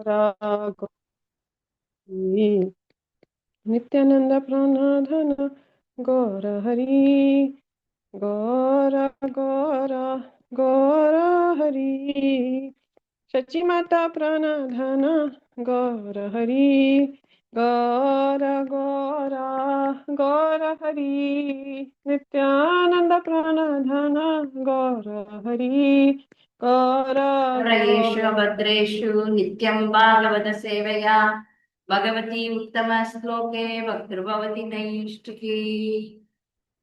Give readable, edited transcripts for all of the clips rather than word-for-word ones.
गौरी नित्यानंद प्रणधन गौर हरि गौर गौर गौर हरि शची माता प्रणधन गौर हरि गौर गौर गौर हरि नित्यानंद प्रणधन गौर हरि गौर रयेषु भद्रेषु नित्यं भागवत सेवया भगवती उत्तम श्लोके वक्तृभवति नैष्टिकी।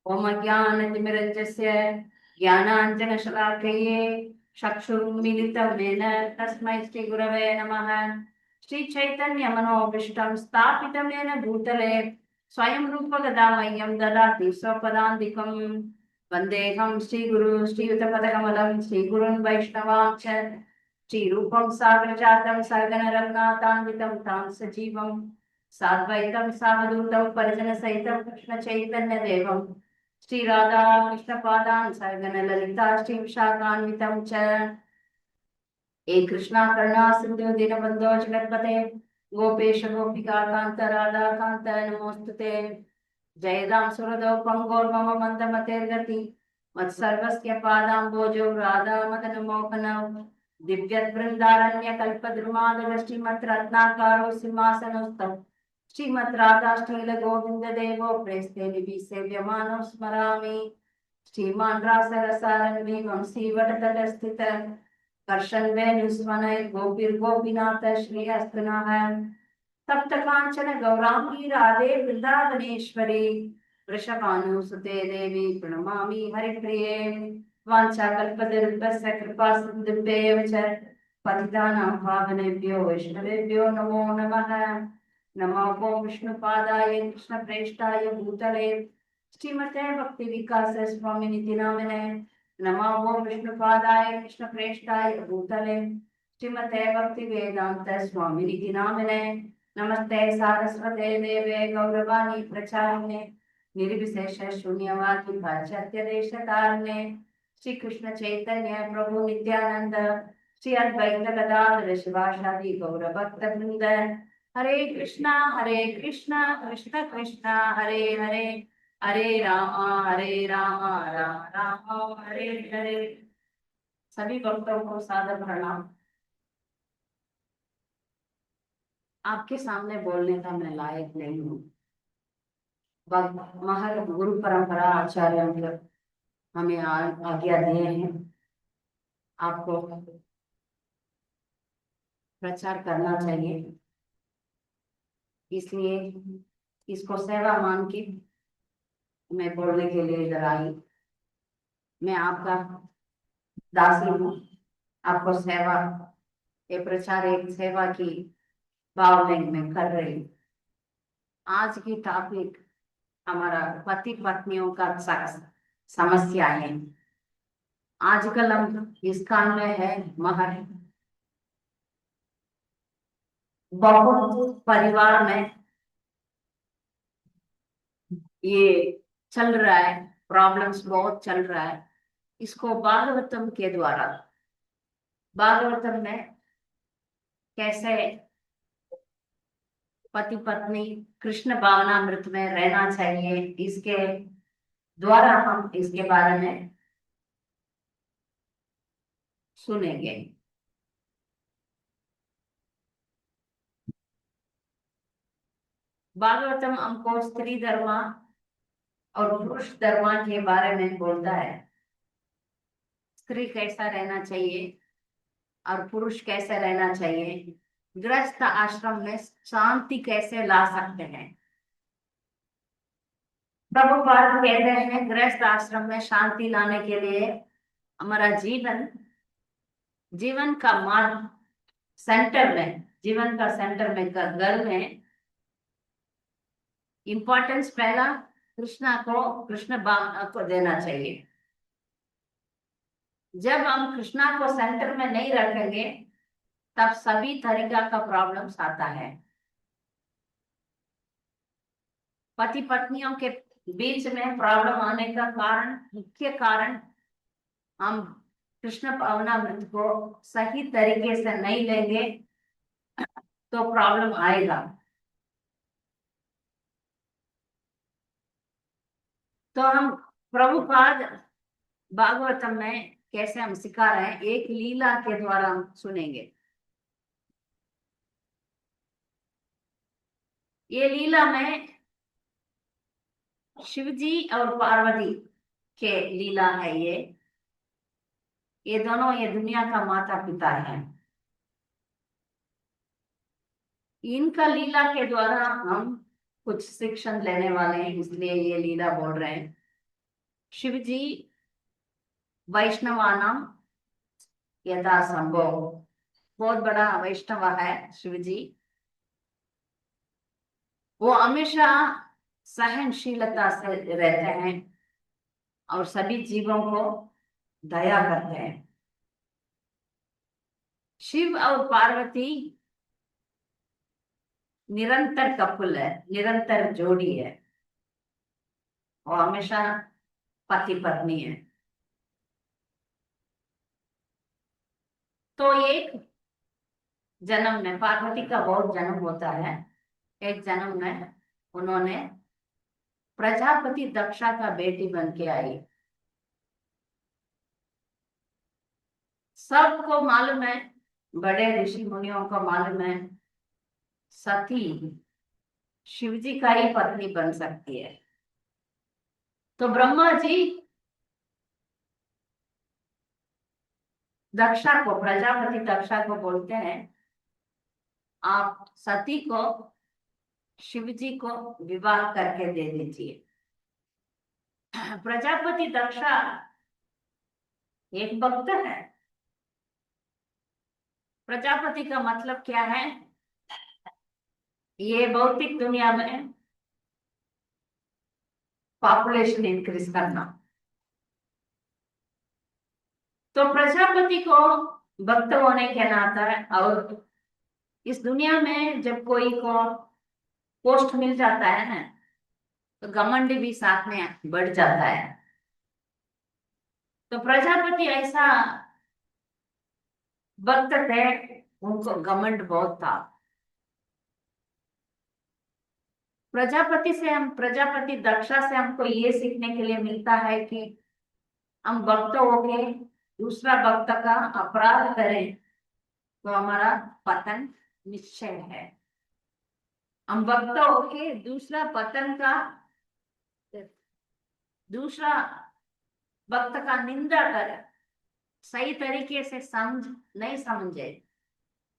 ओम ज्ञानतिमिरञ्जस्य ज्ञानाञ्जनशलाकये चक्षुरुन्मीलितं येन तस्मै श्रीगुरवे नमः। श्रीचैतन्यमनोभीष्टं स्थापितं येन भूतले स्वयं रूपगदामह्यं ददाति स्वपदान्तिकम्। वन्देऽहं श्रीगुरु श्रीयुतपदकमलं श्रीगुरुन् वैष्णवांश्च श्रीरूपं साग्रजातं सर्गनरत्नातान्वितं तां सजीवं साद्वैतं सावधूतं परिजनसहितं कृष्णचैतन्यदेवं श्रीराधा कृष्णपादान् सर्गनललिता श्रीविशाखान्वितं च। हे कृष्णा करुणा सिन्धु दीनबन्धो जगत्पते गोपेश गोपिका कान्त राधा कान्त नमोस्तुते। जयदां सुरदौ पंगोर्मम मन्दमतेर्गति मत्सर्वस्य पादाम्बोजौ राधा मदन मोहनौ दिव्यद्वृन्दारण्यकल्पद्रुमादव श्रीमद्रत्नाकारो सिंहासनस्थौ श्रीमद्राधाष्टैल गोविन्द देवो प्रेस्ते लिपि सेव्यमानो स्मरामि। श्रीमान् रासरसारण्वी वंशीवटतटस्थित कर्षन् वेणुस्वनै गोपीर्गोपीनाथ श्री हस्तनः तप्त कांचन गौरांगी राधे वृंदावनेश्वरी वृषभानुसुते देवी प्रणमामि हरिप्रिये। वाञ्छाकल्पतरुभ्यश्च कृपा सिन्धुभ्येव च पतितानां पावनेभ्यो वैष्णवेभ्यो नमो नमः। नमो ओं विष्णुपादाय कृष्णप्रेष्ठाय भूतले श्रीमते भक्ति विकास स्वामिनिति नामिने। नमो ओं विष्णुपादाय कृष्णप्रेष्ठाय भूतले श्रीमते भक्ति वेदांत स्वामिनिति नामिने। नमस्ते सारस्वते देवे गौरवाणी प्रचारिणे निर्विशेष शून्यवादी पाश्चात्य देशतारिणे। श्री कृष्ण चैतन्य प्रभु नित्यानंद श्री अद्वैत गदाधर शिवासादि गौर भक्त वृंद। हरे कृष्णा कृष्ण कृष्ण हरे हरे हरे राम राम राम हरे हरे। सभी भक्तों को सादर प्रणाम। आपके सामने बोलने का मैं लायक नहीं हूँ। महर गुरु परंपरा आचार्य हमें आज्ञा दिए हैं आपको प्रचार करना चाहिए, इसलिए इसको सेवा मान के मैं बोलने के लिए इधर आई। मैं आपका दासी हूँ, आपको सेवा ये प्रचार एक सेवा की भाव में मैं कर रही हूँ। आज की टॉपिक हमारा पति पत्नियों का समस्या है। आजकल हम इस काल में है महर बहुत परिवार में ये चल रहा है, प्रॉब्लम्स बहुत चल रहा है। इसको भागवतम के द्वारा, भागवतम में कैसे पति पत्नी कृष्ण भावनामृत में रहना चाहिए, इसके द्वारा हम इसके बारे में सुनेंगे। भागवतम हमको स्त्री धर्म और पुरुष धर्म के बारे में बोलता है। स्त्री कैसा रहना चाहिए और पुरुष कैसे रहना चाहिए, गृहस्थ आश्रम में शांति कैसे ला सकते हैं। प्रभुपाद कहते हैं गृहस्थ आश्रम में शांति लाने के लिए हमारा जीवन का मार्ग सेंटर में, जीवन का सेंटर में, घर में इंपॉर्टेंस पहला कृष्ण भावना को देना चाहिए। जब हम कृष्णा को सेंटर में नहीं रखेंगे तब सभी तरीका का प्रॉब्लम्स आता है। पति पत्नियों के बीच में प्रॉब्लम आने का मुख्य कारण हम कृष्ण भावनामृत को सही तरीके से नहीं लेंगे तो प्रॉब्लम आएगा। तो हम प्रभुपाद भागवतम में कैसे हम सिखा रहे हैं, एक लीला के द्वारा हम सुनेंगे। ये लीला में शिव जी और पार्वती के लीला है। ये दोनों ये दुनिया का माता पिता है। इनका लीला के द्वारा हम कुछ शिक्षण लेने वाले हैं, इसलिए ये लीला बोल रहे हैं। शिव जी वैष्णवानाम यथा संभव, बहुत बड़ा वैष्णव है शिव जी। वो हमेशा सहनशीलता से रहते हैं और सभी जीवों को दया करते हैं। शिव और पार्वती निरंतर कपल है, निरंतर जोड़ी है। वो हमेशा पति पत्नी है। तो एक जन्म में पार्वती का बहुत जन्म होता है। एक जन्म में उन्होंने प्रजापति दक्षा का बेटी बन के आई। सबको मालूम है, बड़े ऋषि मुनियों को मालूम है, सती शिवजी का ही पत्नी बन सकती है। तो ब्रह्मा जी दक्षा को, प्रजापति दक्षा को बोलते हैं, आप सती को शिवजी को विवाह करके दे दीजिए। प्रजापति दक्षा एक भक्त है। प्रजापति का मतलब क्या है? ये भौतिक दुनिया में पॉपुलेशन इंक्रीज करना। तो प्रजापति को भक्त होने के नाते, और इस दुनिया में जब कोई को पोस्ट मिल जाता है ना, तो घमंड भी साथ में बढ़ जाता है। तो प्रजापति ऐसा भक्त थे, उनको घमंड बहुत था। प्रजापति दक्षा से हमको ये सीखने के लिए मिलता है कि हम भक्त होके दूसरा भक्त का अपराध करें तो हमारा पतन निश्चय है। हम भक्त होके दूसरा भक्त का निंदा कर सही तरीके से नहीं समझे,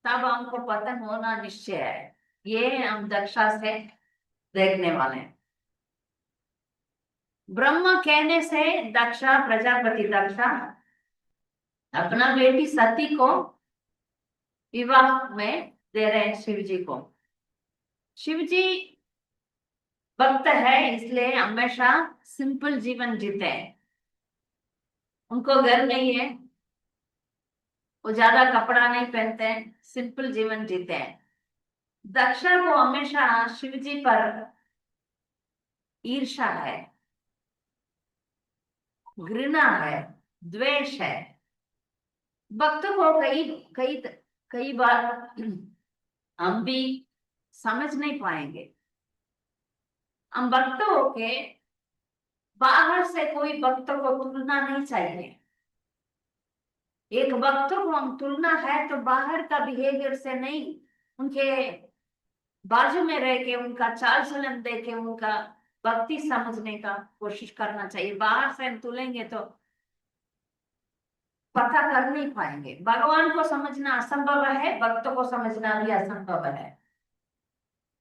तब हमको पतन होना निश्चय है। ये हम दक्षा से देखने वाले हैं। ब्रह्म कहने से प्रजापति दक्षा अपना बेटी सती को विवाह में दे रहे हैं शिव जी को। शिव जी भक्त है, इसलिए हमेशा सिंपल जीवन जीते हैं। उनको घर नहीं है, वो ज्यादा कपड़ा नहीं पहनते हैं, सिंपल जीवन जीते हैं। दक्षा को हमेशा शिव जी पर ईर्ष्या है, घृणा है, द्वेष है। भक्त को कई कई कई बार हम भी समझ नहीं पाएंगे। हम भक्त होके बाहर से कोई भक्त को तुलना नहीं चाहिए। एक भक्त को हम तुलना है तो बाहर का बिहेवियर से नहीं, उनके बाजू में रह के उनका चाल चलन देख के उनका भक्ति समझने का कोशिश करना चाहिए। बाहर से हम तुलेंगे तो पता कर नहीं पाएंगे। भगवान को समझना असंभव है, भक्त को समझना भी असंभव है।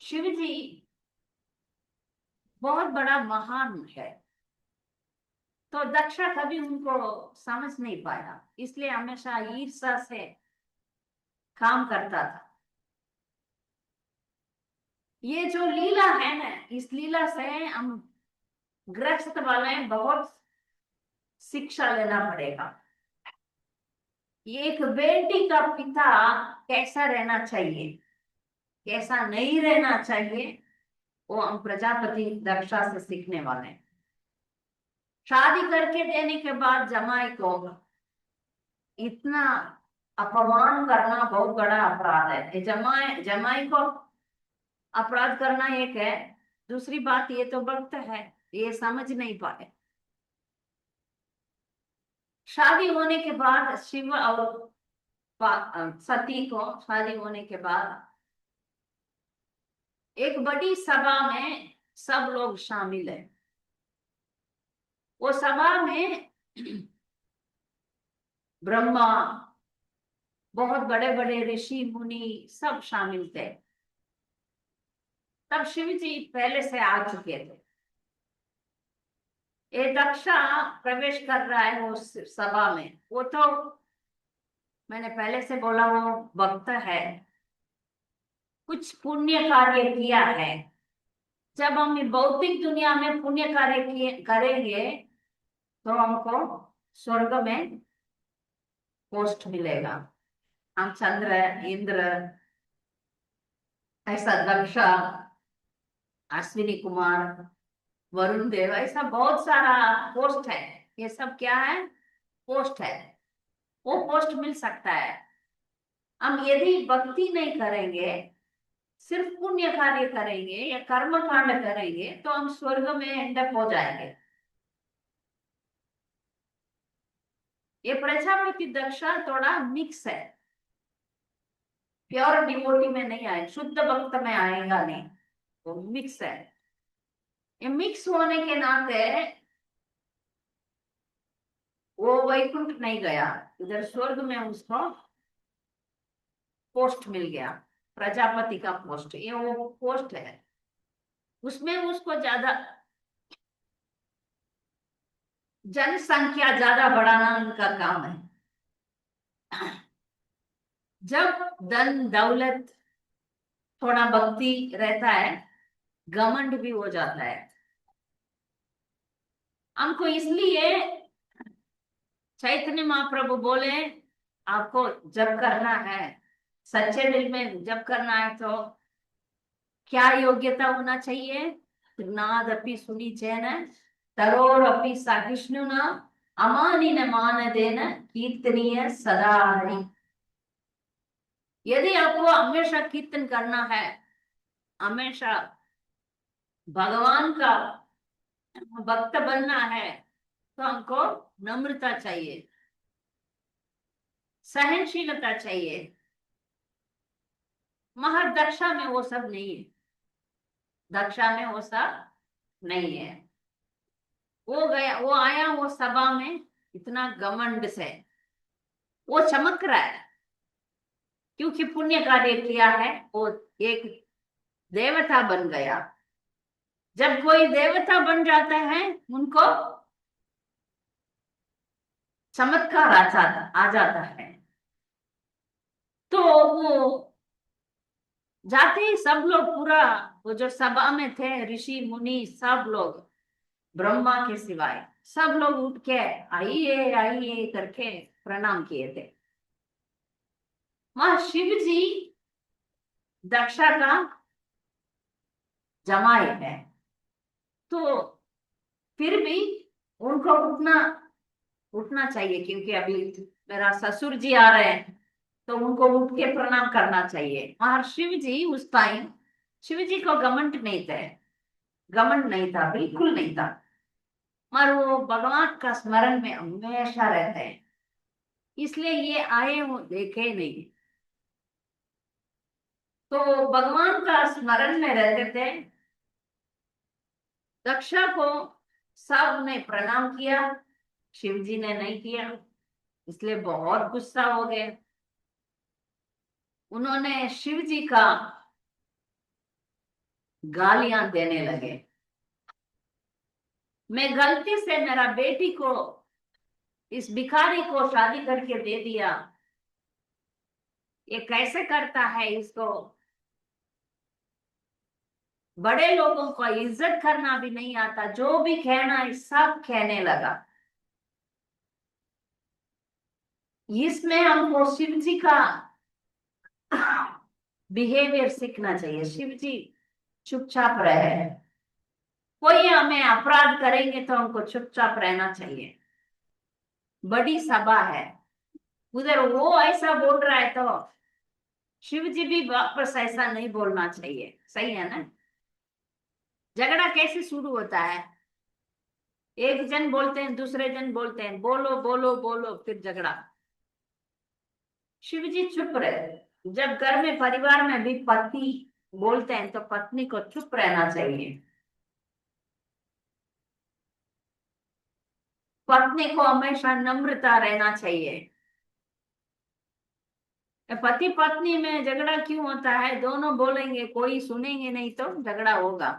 शिव जी बहुत बड़ा महान है, तो दक्षा कभी उनको समझ नहीं पाया, इसलिए हमेशा ईर्ष्या से काम करता था। ये जो लीला है ना, इस लीला से हम गृहस्थ वाले बहुत शिक्षा लेना पड़ेगा। एक बेटी का पिता कैसा रहना चाहिए, कैसा नहीं रहना चाहिए, वो हम प्रजापति दक्षा से सीखने वाले हैं। शादी करके देने के बाद जमाई को इतना अपमान करना बहुत बड़ा अपराध है। ये जमाई जमाई को अपराध करना एक है, दूसरी बात ये तो भक्त है, ये समझ नहीं पाए। शादी होने के बाद शिव और सती को शादी होने के बाद एक बड़ी सभा में सब लोग शामिल है। वो सभा में ब्रह्मा, बहुत बड़े बड़े ऋषि मुनि सब शामिल थे। तब शिव जी पहले से आ चुके थे। ये दक्षा प्रवेश कर रहा है वो सभा में। वो तो मैंने पहले से बोला वो भक्त है, कुछ पुण्य कार्य किया है। जब हम भौतिक दुनिया में पुण्य कार्य करेंगे तो हमको स्वर्ग में पोस्ट मिलेगा। हम चंद्र, इंद्र, ऐसा दक्षा, अश्विनी कुमार, वरुण देव, ऐसा बहुत सारा पोस्ट है। ये सब क्या है? पोस्ट है। वो पोस्ट मिल सकता है। हम यदि भक्ति नहीं करेंगे, सिर्फ पुण्य कार्य करेंगे या कर्म कांड करेंगे तो हम स्वर्ग में एंडअप हो जाएंगे। ये प्रजापति दक्षा थोड़ा मिक्स है, प्योर डिवोटी में नहीं आए, शुद्ध भक्त में आएगा नहीं, वो मिक्स है। ये मिक्स होने के नाते वो वैकुंठ नहीं गया, इधर स्वर्ग में उसको पोस्ट मिल गया, प्रजापति का पोस्ट। ये वो पोस्ट है, उसमें उसको ज्यादा जनसंख्या ज्यादा बढ़ाना उनका काम है। जब धन दौलत, थोड़ा भक्ति रहता है, घमंड भी हो जाता है। हमको इसलिए चैतन्य महाप्रभु बोले आपको जब करना है, सच्चे दिल में जब करना है तो क्या योग्यता होना चाहिए? नादपि सुनी चैन तरोरपि सहिष्णुना अमानिन मानदेन कीर्तनीय सदा हरि। यदि आपको हमेशा कीर्तन करना है, हमेशा भगवान का भक्त बनना है, तो हमको नम्रता चाहिए, सहनशीलता चाहिए। मगर दक्षा में वो सब नहीं है, दक्षा में वो सब नहीं है। वो गया, वो आया वो सभा में इतना घमंड से, वो चमक रहा है क्योंकि पुण्य कार्य किया है। वो एक देवता बन गया। जब कोई देवता बन जाता है उनको चमत्कार आ जाता है। तो वो जाते ही सब लोग, पूरा वो जो सभा में थे ऋषि मुनि सब लोग, ब्रह्मा के सिवाय सब लोग उठ के आइए आइए करके प्रणाम किए थे। वहां शिव जी दक्षा का जमाई है, तो फिर भी उनको उठना उठना चाहिए, क्योंकि अभी मेरा ससुर जी आ रहे हैं तो उनको उठ के प्रणाम करना चाहिए। और शिव जी उस टाइम, शिव जी को घमंड नहीं थे, घमंड नहीं था, बिल्कुल नहीं था, मगर वो भगवान का स्मरण में हमेशा रहते हैं, इसलिए ये आए वो देखे नहीं। तो भगवान का स्मरण में रहते थे। दक्षा को सब ने प्रणाम किया, शिव जी ने नहीं किया, इसलिए बहुत गुस्सा हो गए। उन्होंने शिव जी का गालियां देने लगे। मैं गलती से मेरा बेटी को, इस भिखारी को शादी करके दे दिया, ये कैसे करता है, इसको बड़े लोगों को इज्जत करना भी नहीं आता, जो भी कहना है सब कहने लगा। इसमें हमको शिव जी का बिहेवियर सीखना चाहिए। शिव जी चुपचाप रहे, कोई हमें अपराध करेंगे तो हमको चुपचाप रहना चाहिए। बड़ी सभा है, उधर वो ऐसा बोल रहा है तो शिव जी भी वापस ऐसा नहीं बोलना चाहिए, सही है ना। झगड़ा कैसे शुरू होता है? एक जन बोलते हैं, दूसरे जन बोलते हैं बोलो बोलो बोलो, फिर झगड़ा। शिव जी चुप रहे। जब घर में परिवार में भी पति बोलते हैं तो पत्नी को चुप रहना चाहिए। पत्नी को हमेशा नम्रता रहना चाहिए। पति पत्नी में झगड़ा क्यों होता है? दोनों बोलेंगे, कोई सुनेंगे नहीं तो झगड़ा होगा।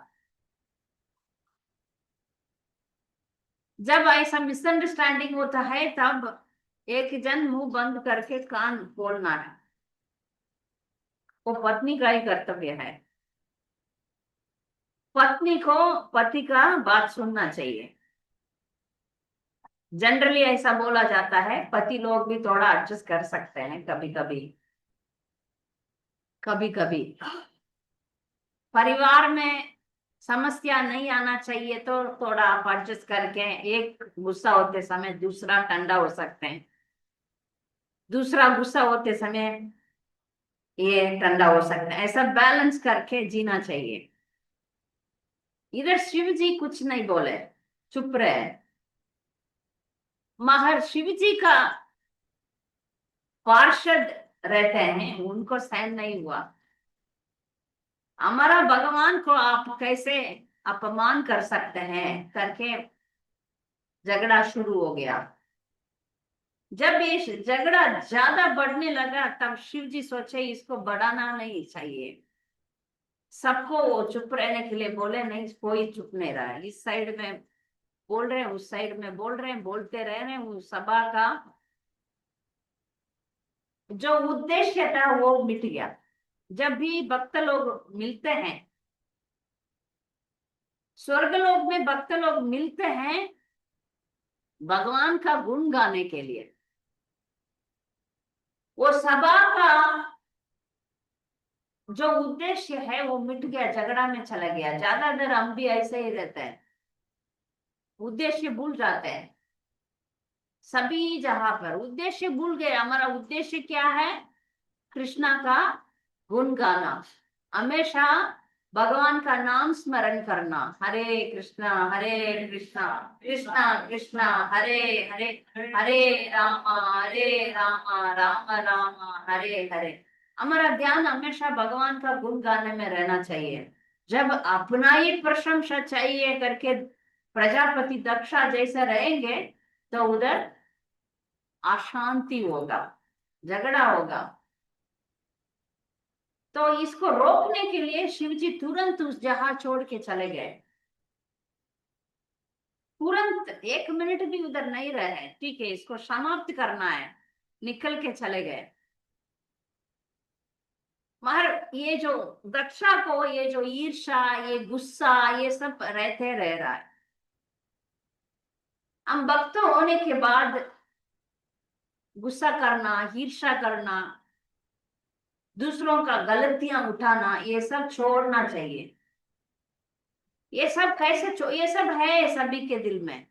जब ऐसा मिसअंडरस्टैंडिंग होता है तब एक जन मुंह बंद करके कान खोलना है, वो पत्नी का ही कर्तव्य है। पत्नी को पति का बात सुनना चाहिए। जनरली ऐसा बोला जाता है, पति लोग भी थोड़ा एडजस्ट कर सकते हैं कभी कभी। कभी कभी परिवार में समस्या नहीं आना चाहिए तो थोड़ा आप एडजस्ट करके, एक गुस्सा होते समय दूसरा ठंडा हो सकते हैं, दूसरा गुस्सा होते समय ये ठंडा हो सकता है। ऐसा बैलेंस करके जीना चाहिए। इधर शिव जी कुछ नहीं बोले, चुप रहे। महर्षि शिव जी का पार्षद रहते हैं, उनको सहन नहीं हुआ। हमारा भगवान को आप कैसे अपमान कर सकते हैं करके झगड़ा शुरू हो गया। जब ये झगड़ा ज्यादा बढ़ने लगा तब शिव जी सोचे इसको बढ़ाना नहीं चाहिए। सबको वो चुप रहने के लिए बोले, नहीं कोई चुप नहीं रहा है। इस साइड में बोल रहे हैं, उस साइड में बोल रहे हैं, बोलते रह रहे हैं। उस सभा का जो उद्देश्य था वो मिट गया। जब भी भक्त लोग मिलते हैं, स्वर्ग लोक में भक्त लोग मिलते हैं भगवान का गुण गाने के लिए, वो सभा का जो उद्देश्य है वो मिट गया, झगड़ा में चला गया। ज्यादा देर हम भी ऐसे ही रहते हैं, उद्देश्य भूल जाते हैं। सभी जहां पर उद्देश्य भूल गए। हमारा उद्देश्य क्या है? कृष्णा का गुण गाना, हमेशा भगवान का नाम स्मरण करना। हरे हरे कृष्णा कृष्णा कृष्णा हरे हरे, हरे रामा राम राम हरे हरे। हमारा ध्यान हमेशा भगवान का गुण गाने में रहना चाहिए। जब अपना ही प्रशंसा चाहिए करके प्रजापति दक्षा जैसे रहेंगे तो उधर अशांति होगा, झगड़ा होगा। तो इसको रोकने के लिए शिव जी तुरंत उस जहाज छोड़ के चले गए। तुरंत एक मिनट भी उधर नहीं रहे, ठीक है इसको समाप्त करना है, निकल के चले गए। मगर ये जो दक्षा को ये जो ईर्ष्या, ये गुस्सा, ये सब रहते रह रहा है। हम भक्त होने के बाद गुस्सा करना, ईर्ष्या करना, दूसरों का गलतियां उठाना, ये सब छोड़ना चाहिए। ये सब कैसे ये सब है सभी के दिल में।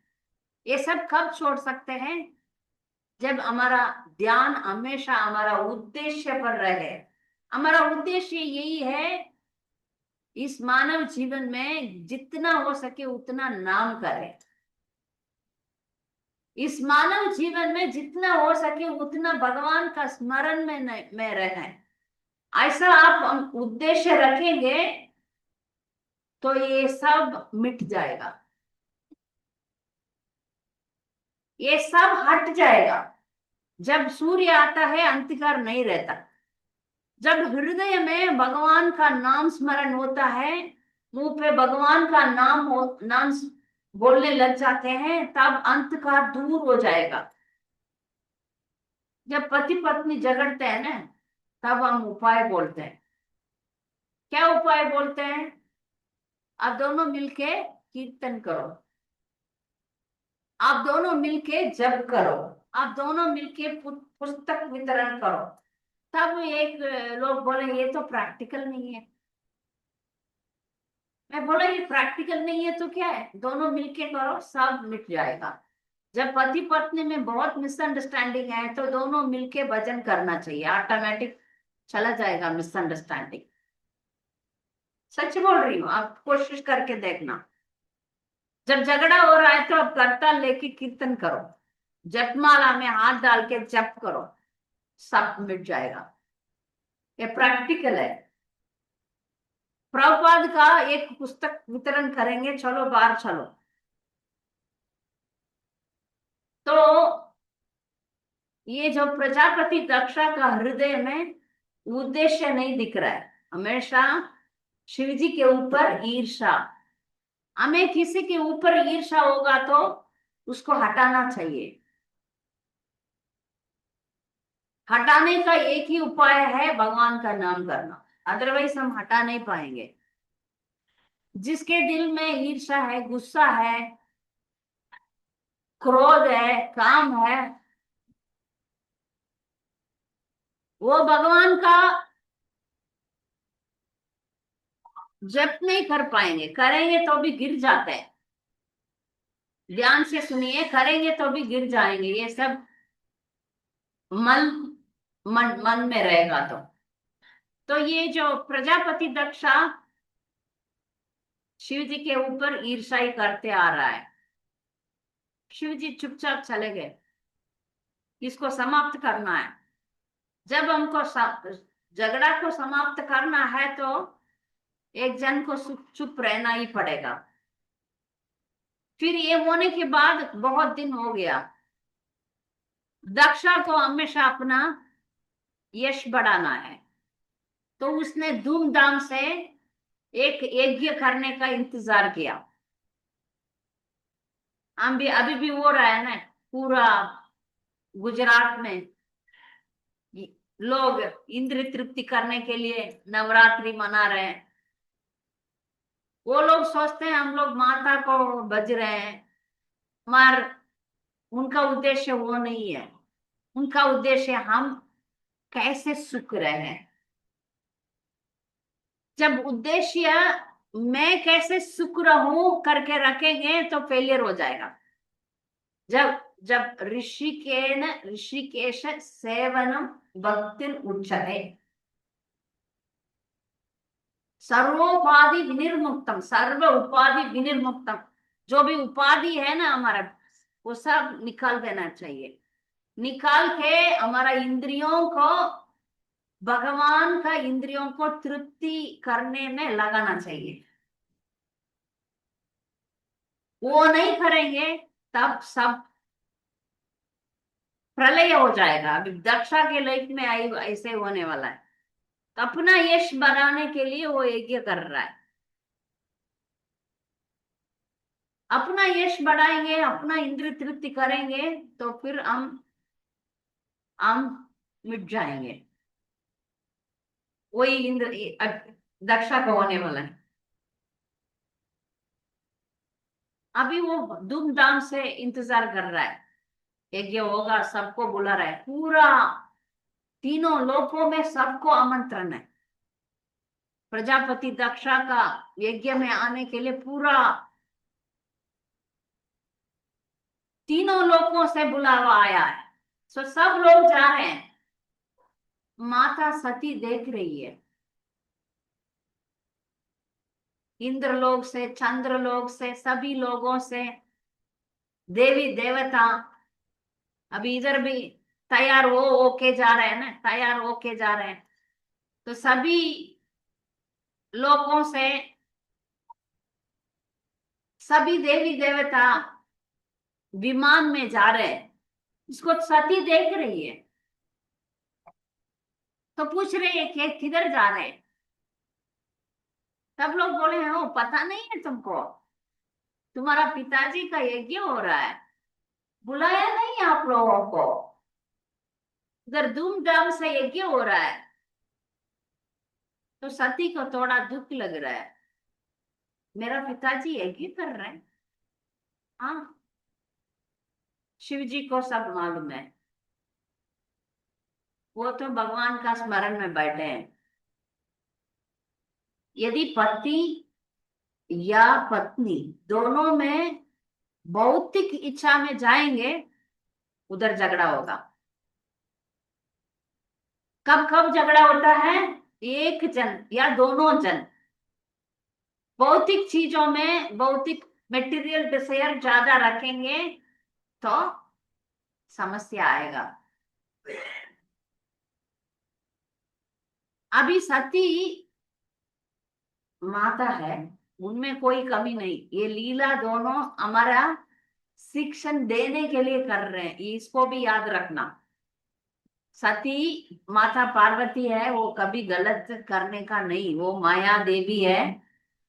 ये सब कब छोड़ सकते हैं? जब हमारा ध्यान हमेशा हमारा उद्देश्य पर रहे। हमारा उद्देश्य यही है, इस मानव जीवन में जितना हो सके उतना नाम करें। इस मानव जीवन में जितना हो सके उतना भगवान का स्मरण में रहें। ऐसा आप हम उद्देश्य रखेंगे तो ये सब मिट जाएगा, ये सब हट जाएगा। जब सूर्य आता है अंधकार नहीं रहता। जब हृदय में भगवान का नाम स्मरण होता है, मुंह पे भगवान का नाम बोलने लग जाते हैं, तब अंधकार दूर हो जाएगा। जब पति पत्नी झगड़ते हैं ना, तब हम उपाय बोलते हैं। क्या उपाय बोलते हैं? आप दोनों मिलके कीर्तन करो, आप दोनों मिलके जप करो, आप दोनों मिलके पुस्तक वितरण करो। तब एक लोग बोले ये तो प्रैक्टिकल नहीं है। मैं बोला ये प्रैक्टिकल नहीं है तो क्या है, दोनों मिलके करो, सब मिट जाएगा। जब पति पत्नी में बहुत मिसअंडरस्टैंडिंग है तो दोनों मिलके भजन करना चाहिए, ऑटोमेटिक चला जाएगा मिसअंडरस्टैंडिंग। सच बोल रही हूँ, आप कोशिश करके देखना। जब झगड़ा हो रहा है तो अब करताल लेके कीर्तन करो, जपमाला में हाथ डाल के जप करो, सब मिट जाएगा। ये प्रैक्टिकल है। प्रभुपाद का एक पुस्तक वितरण करेंगे, चलो बाहर चलो। तो ये जो प्रजापति दक्षा का हृदय में उद्देश्य नहीं दिख रहा है, हमेशा शिव जी के ऊपर ईर्षा। हमें किसी के ऊपर ईर्षा होगा तो उसको हटाना चाहिए। हटाने का एक ही उपाय है, भगवान का नाम करना, अदरवाइज हम हटा नहीं पाएंगे। जिसके दिल में ईर्षा है, गुस्सा है, क्रोध है, काम है, वो भगवान का जप नहीं कर पाएंगे। करेंगे तो भी गिर जाते हैं। ध्यान से सुनिए, करेंगे तो भी गिर जाएंगे। ये सब मन मन मन में रहेगा तो ये जो प्रजापति दक्षा शिव जी के ऊपर ईर्ष्या करते आ रहा है, शिव जी चुपचाप चले गए। इसको समाप्त करना है। जब हमको झगड़ा को समाप्त करना है तो एक जन को चुप रहना ही पड़ेगा। फिर ये होने के बाद बहुत दिन हो गया, दक्षा को हमेशा अपना यश बढ़ाना है, तो उसने धूमधाम से एक यज्ञ करने का इंतजार किया। हम भी अभी भी हो रहा है ना, पूरा गुजरात में लोग इंद्र तृप्ति करने के लिए नवरात्रि मना रहे हैं। वो लोग सोचते हैं हम लोग माता को भज रहे हैं, मगर उनका उद्देश्य वो नहीं है। उनका उद्देश्य हम कैसे सुख रहे हैं। जब उद्देश्य मैं कैसे सुख रहूं करके रखेंगे तो फेलियर हो जाएगा। जब जब ऋषिकेश सेवनम भक्ति उच्चते, सर्वोपाधि विनिर्मुक्तम, सर्व उपाधि विनिर्मुक्तम। जो भी उपाधि है ना हमारा, वो सब निकाल देना चाहिए। निकाल के हमारा इंद्रियों को, भगवान का इंद्रियों को तृप्ति करने में लगाना चाहिए। वो नहीं करेंगे तब सब प्रलय हो जाएगा। अभी दक्षा के लाइफ में आई ऐसे होने वाला है। तो अपना यश बनाने के लिए वो यज्ञ कर रहा है। अपना यश बढ़ाएंगे, अपना इंद्रिय तृप्ति करेंगे तो फिर हम मिट जाएंगे। वही इंद्र दक्षा को होने वाला है। अभी वो धूमधाम से इंतजार कर रहा है, यज्ञ होगा, सबको बुला रहा है, पूरा तीनों लोकों में सबको आमंत्रण है। प्रजापति दक्षा का यज्ञ में आने के लिए पूरा तीनों लोकों से बुलावा आया है। सो सब लोग जा रहे हैं। माता सती देख रही है, इंद्रलोक से, चंद्रलोक से, सभी लोगों से, देवी देवता अभी इधर भी तैयार हो होके जा रहे हैं ना, तैयार होके जा रहे हैं। तो सभी लोगों से सभी देवी देवता विमान में जा रहे हैं। इसको सती देख रही है, तो पूछ रहे हैं कि किधर जा रहे हैं। सब लोग बोले हैं, वो पता नहीं है तुमको, तुम्हारा पिताजी का यज्ञ हो रहा है, बुलाया नहीं आप लोगों को, उधर धूमधाम से यज्ञ हो रहा है। तो सती को थोड़ा दुख लग रहा है, मेरा पिताजी यज्ञ कर रहे हैं। हाँ, शिव जी को सब मालूम है, वो तो भगवान का स्मरण में बैठे हैं। यदि पति या पत्नी दोनों में भौतिक इच्छा में जाएंगे, उधर झगड़ा होगा। कब कब झगड़ा होता है? एक जन या दोनों जन भौतिक चीजों में, भौतिक मेटीरियल डिजायर ज्यादा रखेंगे तो समस्या आएगा। अभी सती माता है, उनमें कोई कमी नहीं। ये लीला दोनों हमारा शिक्षण देने के लिए कर रहे हैं, इसको भी याद रखना। सती माता पार्वती है, वो कभी गलत करने का नहीं, वो माया देवी है,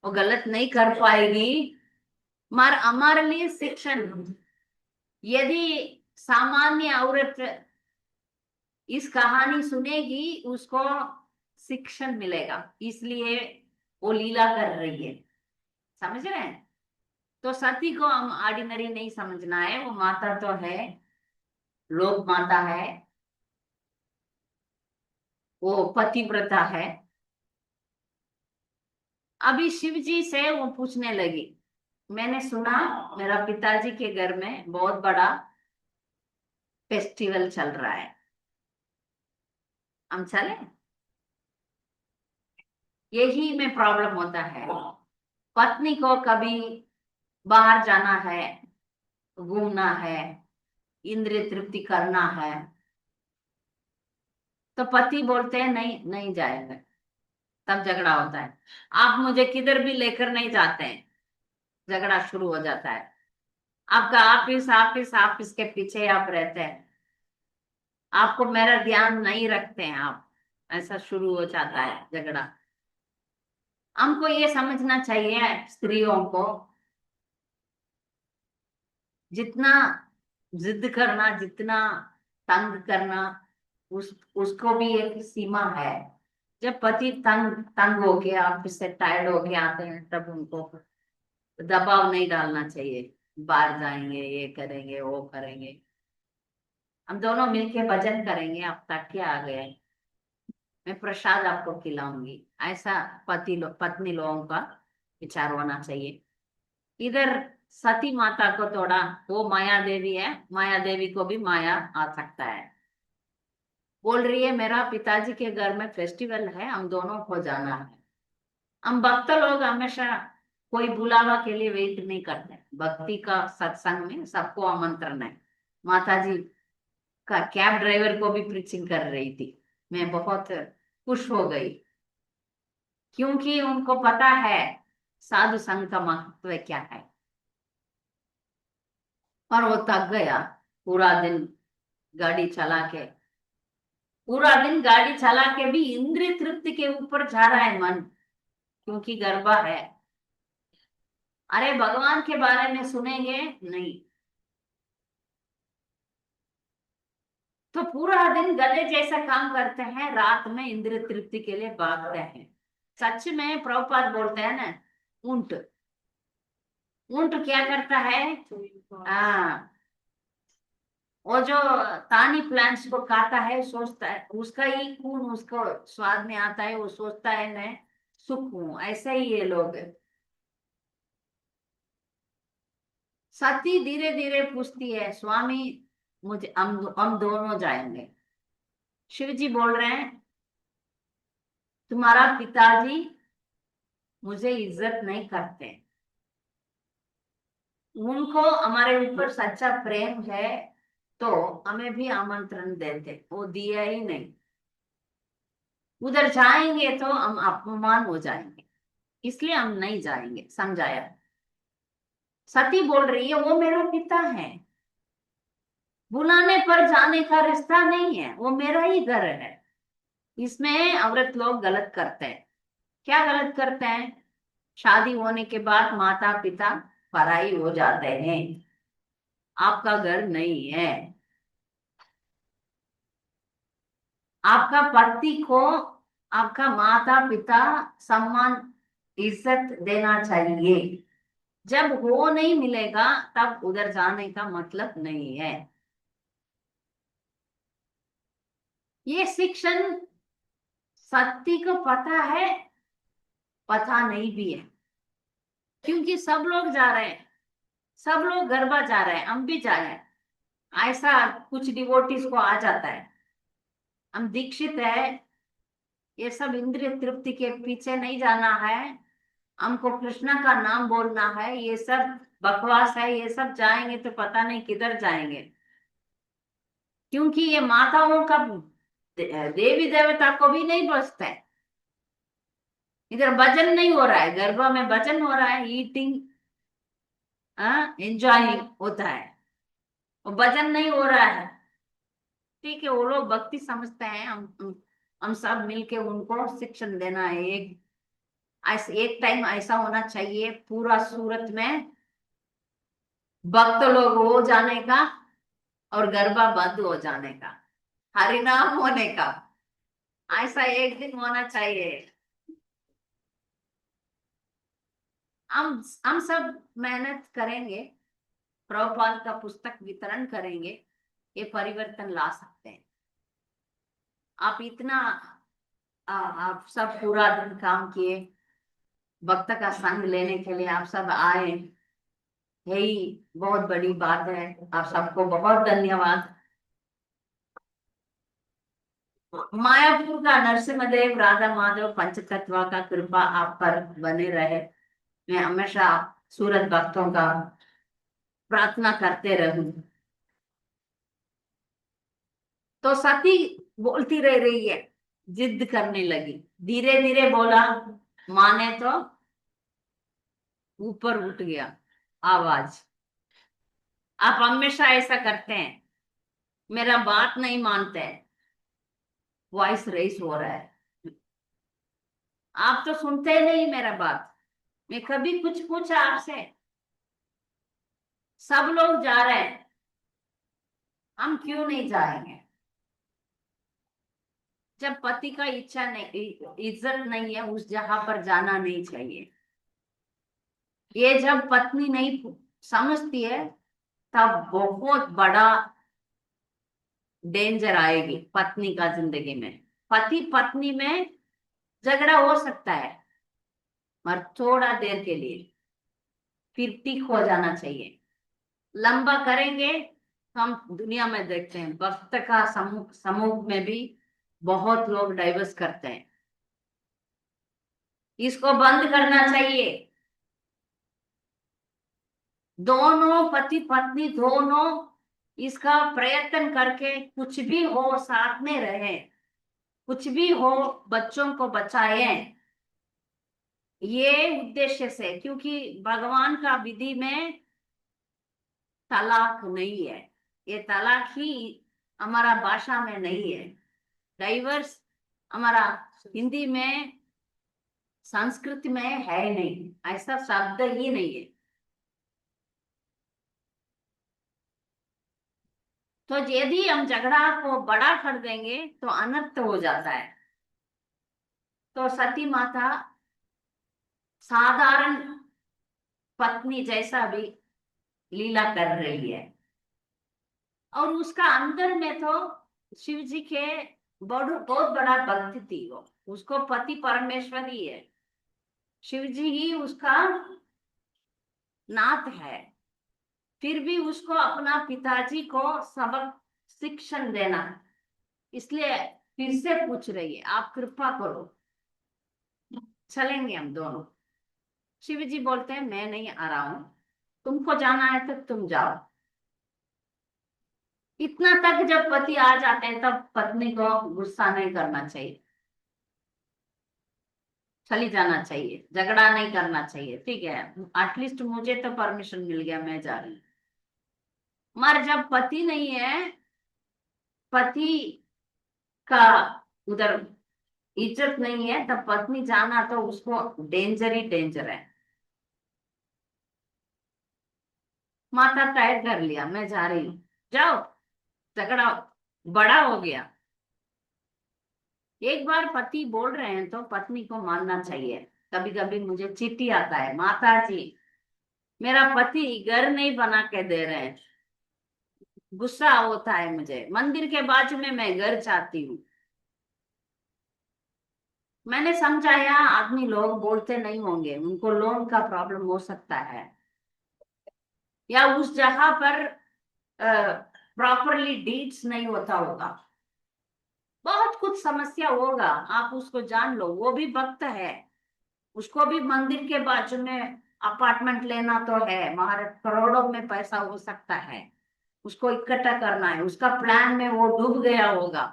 वो गलत नहीं कर पाएगी। मगर हमारे लिए शिक्षण, यदि सामान्य औरत इस कहानी सुनेगी उसको शिक्षण मिलेगा, इसलिए वो लीला कर रही है। समझ रहे हैं? तो सती को हम ऑर्डिनरी नहीं समझना है, वो माता तो है, लोक माता है, वो पतिव्रता है। अभी शिव जी से वो पूछने लगी, मैंने सुना मेरा पिताजी के घर में बहुत बड़ा फेस्टिवल चल रहा है, हम चले? यही में प्रॉब्लम होता है। पत्नी को कभी बाहर जाना है, घूमना है, इंद्रिय तृप्ति करना है, तो पति बोलते हैं नहीं नहीं जाएगा, तब झगड़ा होता है। आप मुझे किधर भी लेकर नहीं जाते हैं, झगड़ा शुरू हो जाता है। आपका ऑफिस ऑफिस ऑफिस के पीछे आप रहते हैं, आपको मेरा ध्यान नहीं रखते हैं आप, ऐसा शुरू हो जाता है झगड़ा। हमको ये समझना चाहिए स्त्रियों को, जितना जिद करना, जितना तंग करना, उसको भी एक सीमा है। जब पति तंग तंग होके ऑफिस से टायर्ड होके आते हैं, तब उनको दबाव नहीं डालना चाहिए, बाहर जाएंगे, ये करेंगे, वो करेंगे, हम दोनों मिलके भजन करेंगे, आप तक क्या आ गए, मैं प्रसाद आपको खिलाऊंगी, ऐसा पत्नी लोगों का विचार होना चाहिए। इधर सती माता को थोड़ा, वो माया देवी है, माया देवी को भी माया आ सकता है। बोल रही है मेरा पिताजी के घर में फेस्टिवल है, हम दोनों को जाना है। हम भक्त लोग हमेशा कोई बुलावा के लिए वेट नहीं करते, भक्ति का सत्संग में सबको आमंत्रण है। माता जी का कैब ड्राइवर को भी प्रीचिंग कर रही थी, मैं बहुत खुश हो गई, क्योंकि उनको पता है साधु संघ का महत्व क्या है। और वो थक गया, पूरा दिन गाड़ी चला के, पूरा दिन गाड़ी चला के भी इंद्रिय तृप्ति के ऊपर जा रहा है मन, क्योंकि गरबा है। अरे भगवान के बारे में सुनेंगे नहीं, तो पूरा दिन गधे जैसा काम करते हैं, रात में इंद्रिय तृप्ति के लिए भागते हैं। सच में प्रभुपाद बोलते हैं ना, ऊंट, ऊंट क्या करता है? हाँ, वो जो तानी प्लांट्स को खाता है, सोचता है उसका ही खून उसको स्वाद में आता है, वो सोचता है मैं सुख हूं। ऐसे ही ये लोग। सती धीरे धीरे पूछती है, स्वामी मुझे, हम दोनों जाएंगे। शिव जी बोल रहे हैं तुम्हारा पिताजी मुझे इज्जत नहीं करते, उनको हमारे ऊपर सच्चा प्रेम है तो हमें भी आमंत्रण देते, वो दिया ही नहीं। उधर जाएंगे तो हम अपमान हो जाएंगे, इसलिए हम नहीं जाएंगे, समझाया। सती बोल रही है वो मेरा पिता है, बुलाने पर जाने का रिश्ता नहीं है, वो मेरा ही घर है। इसमें औरत लोग गलत करते हैं। क्या गलत करते हैं? शादी होने के बाद माता पिता पराई हो जाते हैं, आपका घर नहीं है। आपका पति को आपका माता पिता सम्मान इज्जत देना चाहिए। जब वो नहीं मिलेगा तब उधर जाने का मतलब नहीं है। ये शिक्षण सत्य को पता है, पता नहीं भी है, क्योंकि सब लोग जा रहे हैं। सब लोग गरबा जा रहे हैं, हम भी जा रहे हैं। ऐसा कुछ डिवोटीज को आ जाता है। हम दीक्षित है, ये सब इंद्रिय तृप्ति के पीछे नहीं जाना है, हमको कृष्णा का नाम बोलना है, ये सब बकवास है, ये सब जाएंगे तो पता नहीं किधर जाएंगे। क्योंकि ये माताओं का देवी देवता को भी नहीं बचता है। इधर भजन नहीं हो रहा है, गरबा में भजन हो रहा है, ईटिंग एंजॉयिंग होता है, और भजन नहीं हो रहा है। ठीक है, वो लोग भक्ति समझते हैं, हम सब मिलके उनको शिक्षण देना है। एक टाइम ऐसा होना चाहिए पूरा सूरत में भक्त लोग हो जाने का और गरबा बंद हो जाने का, हरिनाम होने का, ऐसा एक दिन होना चाहिए। हम सब मेहनत करेंगे, प्रभुपाद का पुस्तक वितरण करेंगे, ये परिवर्तन ला सकते हैं। आप इतना आप सब पूरा दिन काम किए, भक्त का संग लेने के लिए आप सब आए, यही बहुत बड़ी बात है। आप सबको बहुत धन्यवाद। मायापुर का नरसिम्हदेव राधा माधव पंचतत्व का कृपा आप पर बने रहे। मैं हमेशा सूरत भक्तों का प्रार्थना करते रहूं। तो सती बोलती रह रही है, जिद करने लगी, धीरे धीरे बोला, माने तो ऊपर उठ गया आवाज। आप हमेशा ऐसा करते हैं, मेरा बात नहीं मानते हैं, वॉइस रेस हो रहा है, आप तो सुनते नहीं मेरा बात। मैं कभी कुछ पूछा आपसे? सब लोग जा रहे हैं, हम क्यों नहीं जाएंगे? जब पति का इच्छा नहीं, इज्जत नहीं है, उस जगह पर जाना नहीं चाहिए। ये जब पत्नी नहीं समझती है, तब बहुत बड़ा डेंजर आएगी पत्नी का जिंदगी में। पति पत्नी में झगड़ा हो सकता है, मगर थोड़ा देर के लिए, फिर ठीक हो जाना चाहिए। लंबा करेंगे तो हम दुनिया में देखते हैं, वक्त का समूह समूह में भी बहुत लोग डाइवर्स करते हैं। इसको बंद करना चाहिए। दोनों पति पत्नी दोनों इसका प्रयत्न करके कुछ भी हो साथ में रहे, कुछ भी हो बच्चों को बचाए, ये उद्देश्य से। क्योंकि भगवान का विधि में तलाक नहीं है, ये तलाक ही हमारा भाषा में नहीं है। डाइवर्स हमारा हिंदी में संस्कृत में है नहीं, ऐसा शब्द ही नहीं है। तो यदि हम झगड़ा को बड़ा कर देंगे तो अनर्थ हो जाता है। तो सती माता साधारण पत्नी जैसा भी लीला कर रही है, और उसका अंदर में तो शिव जी के बहुत बड़ा भक्ति थी। वो उसको पति परमेश्वर ही है, शिव जी ही उसका नाथ है। फिर भी उसको अपना पिताजी को सबक शिक्षण देना, इसलिए फिर से पूछ रही है, आप कृपा करो, चलेंगे हम दोनों। शिव जी बोलते हैं, मैं नहीं आ रहा हूं, तुमको जाना है तो तुम जाओ। इतना तक जब पति आ जाते हैं तब पत्नी को गुस्सा नहीं करना चाहिए, चली जाना चाहिए, झगड़ा नहीं करना चाहिए। ठीक है, एटलीस्ट मुझे तो परमिशन मिल गया, मैं जा रही हूँ। मगर जब पति नहीं है, पति का उधर इज्जत नहीं है, तब पत्नी जाना तो उसको डेंजर ही डेंजर है। माता तय कर लिया, मैं जा रही हूँ, जाओ, झगड़ा बड़ा हो गया। एक बार पति बोल रहे हैं तो पत्नी को मानना चाहिए। कभी कभी मुझे चिट्ठी आता है, माता जी मेरा पति घर नहीं बना के दे रहे हैं, गुस्सा होता है मुझे, मंदिर के बाजू में मैं घर चाहती हूँ। मैंने समझाया, आदमी लोग बोलते नहीं होंगे, उनको लोन का प्रॉब्लम हो सकता है, या उस जगह पर प्रॉपरली डीड्स नहीं होता होगा, बहुत कुछ समस्या होगा। आप उसको जान लो, वो भी भक्त है, उसको भी मंदिर के बाजू में अपार्टमेंट लेना तो है, महाराज करोड़ों में पैसा हो सकता है, उसको इकट्ठा करना है, उसका प्लान में वो डूब गया होगा।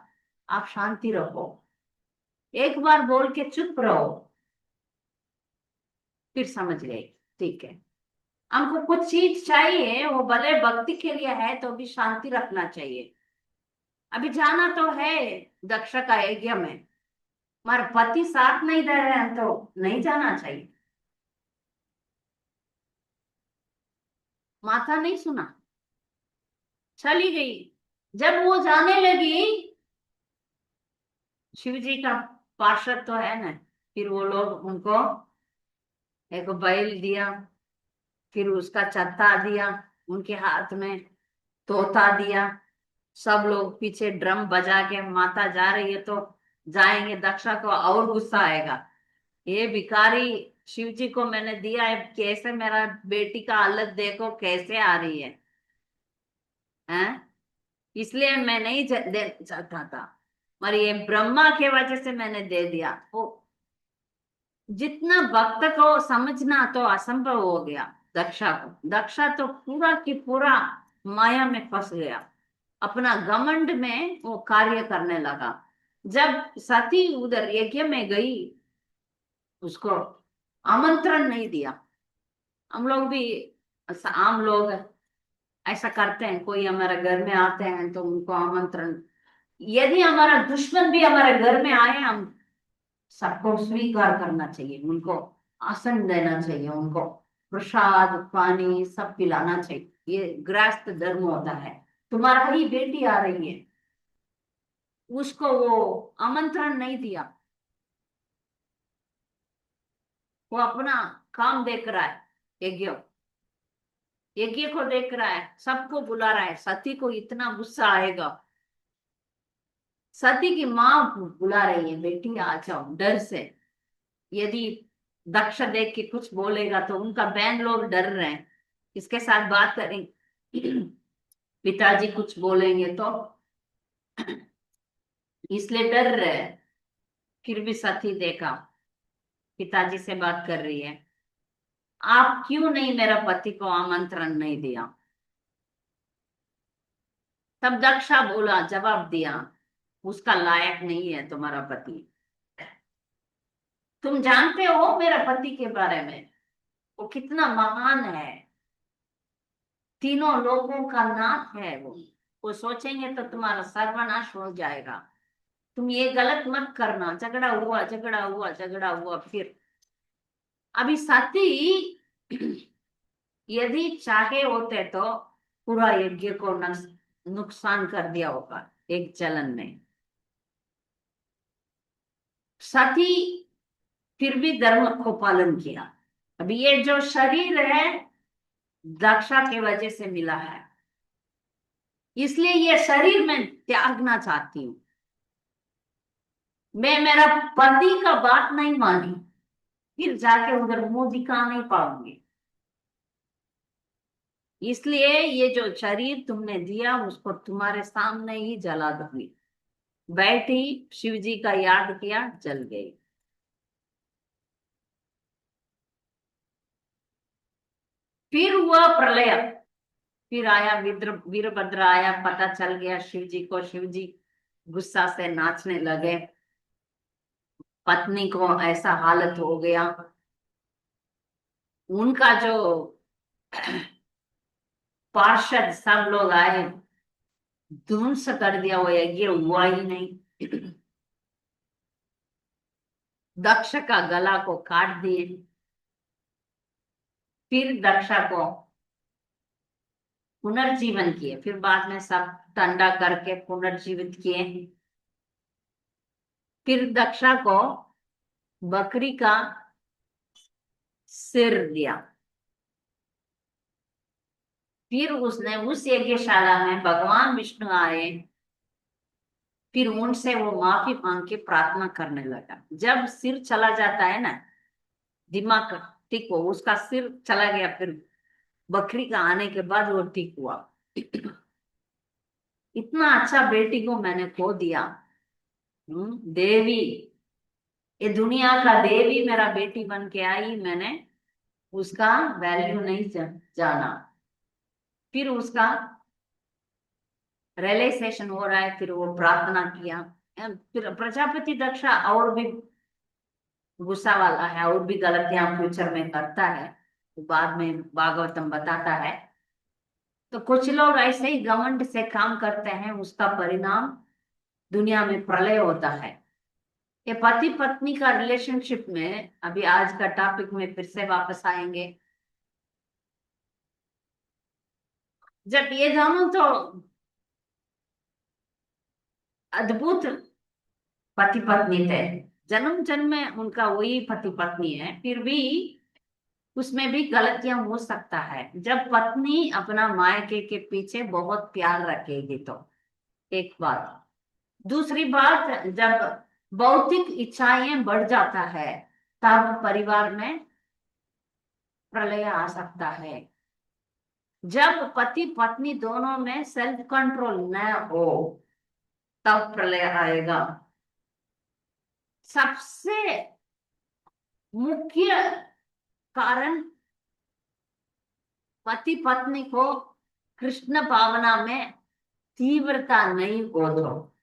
आप शांति रखो, एक बार बोल के चुप रहो, फिर समझ गए। ठीक है, हमको कुछ चीज चाहिए, वो भले भक्ति के लिए है तो भी शांति रखना चाहिए। अभी जाना तो है दक्ष का यज्ञ में, हमारे पति साथ नहीं दे रहे हैं तो नहीं जाना चाहिए। माता नहीं सुना, चली गई। जब वो जाने लगी, शिव जी का पार्षद तो है ना, फिर वो लोग उनको एक बैल दिया, फिर उसका छत्ता दिया उनके हाथ में, तोता दिया। सब लोग पीछे ड्रम बजा के, माता जा रही है तो जाएंगे, दक्षा को और गुस्सा आएगा, ये भिखारी शिव जी को मैंने दिया है, कैसे मेरा बेटी का हालत देखो कैसे आ रही है, इसलिए मैं नहीं दे चाहता था, पर ये ब्रह्मा के वजह से मैंने दे दिया। वो जितना भक्त को समझना तो असंभव हो गया दक्षा को। दक्षा तो पूरा की पूरा माया में फंस गया, अपना घमंड में वो कार्य करने लगा। जब सती उधर यज्ञ में गई, उसको आमंत्रण नहीं दिया। हम लोग भी आम लोग ऐसा करते हैं, कोई हमारे घर में आते हैं तो उनको आमंत्रण, यदि हमारा दुश्मन भी हमारे घर में आए, हम सबको स्वीकार करना चाहिए, उनको आसन देना चाहिए, उनको प्रसाद पानी सब पिलाना चाहिए, ये गृहस्थ धर्म होता है। तुम्हारा ही बेटी आ रही है, उसको वो आमंत्रण नहीं दिया, वो अपना काम देख रहा है, यज्ञ यज्ञ को देख रहा है, सबको बुला रहा है। सती को इतना गुस्सा आएगा, सती की माँ बुला रही है, बेटी आ जाओ डर से, यदि दक्ष देख के कुछ बोलेगा तो उनका बहन लोग डर रहे हैं, इसके साथ बात करेंगे, पिताजी कुछ बोलेंगे तो इसलिए डर रहे हैं। फिर भी सती देखा पिताजी से बात कर रही है, आप क्यों नहीं मेरा पति को आमंत्रण नहीं दिया। तब दक्षा बोला, जवाब दिया, उसका लायक नहीं है तुम्हारा पति, तुम जानते हो मेरा पति के बारे में, वो कितना महान है, तीनों लोगों का नाथ है वो सोचेंगे तो तुम्हारा सर्वनाश हो जाएगा, तुम ये गलत मत करना। झगड़ा हुआ झगड़ा हुआ झगड़ा हुआ, फिर अभी सती यदि चाहे होते तो पूरा यज्ञ को नुकसान कर दिया होगा एक जलन में। सती फिर भी धर्म को पालन किया। अभी ये जो शरीर है दक्षा की वजह से मिला है, इसलिए ये शरीर मैं त्यागना चाहती हूँ। मैं मेरा पति का बात नहीं मानी, फिर जाके उधर मुंह दिखा नहीं पाऊंगी, इसलिए ये जो शरीर तुमने दिया उसको तुम्हारे सामने ही जला दूंगी। बैठी शिव जी का याद किया, जल गई। फिर हुआ प्रलय, फिर आया वीरभद्र आया, पता चल गया शिव जी को, शिव जी गुस्सा से नाचने लगे, पत्नी को ऐसा हालत हो गया। उनका जो पार्षद सब लोग आए, ध्वंस कर दिया, वो यज्ञ हुआ ही नहीं। दक्ष का गला को काट दिए, फिर दक्षा को पुनर्जीवन किए, फिर बाद में सब ठंडा करके पुनर्जीवित किए। फिर दक्षा को बकरी का सिर दिया। फिर उसने उस यज्ञशाला में भगवान विष्णु आए, फिर उनसे वो माफी मांग के प्रार्थना करने लगा। जब सिर चला जाता है ना, दिमाग ठीक हो, उसका सिर चला गया, फिर बकरी का आने के बाद वो ठीक हुआ। इतना अच्छा बेटी को मैंने खो दिया। देवी, ये दुनिया का देवी मेरा बेटी बन के आई, मैंने उसका वैल्यू नहीं जाना। फिर उसका रियलाइजेशन हो रहा है, फिर वो प्रार्थना किया। फिर प्रजापति दक्षा और भी गुस्सा वाला है, और भी गलतियां फ्यूचर में करता है, तो बाद में भागवतम बताता है। तो कुछ लोग ऐसे ही घमंड से काम करते हैं, उसका परिणाम दुनिया में प्रलय होता है। ये पति पत्नी का रिलेशनशिप में अभी आज का टॉपिक में फिर से वापस आएंगे। जब ये दोनों तो अद्भुत पति पत्नी थे, जन्म जन्म में उनका वही पति पत्नी है, फिर भी उसमें भी गलतियां हो सकता है। जब पत्नी अपना मायके के पीछे बहुत प्यार रखेगी तो एक बात। दूसरी बात, जब भौतिक इच्छाएं बढ़ जाता है तब परिवार में प्रलय आ सकता है। जब पति पत्नी दोनों में सेल्फ कंट्रोल न हो तब प्रलय आएगा। सबसे मुख्य कारण पति पत्नी को कृष्ण भावना में तीव्रता नहीं हो तो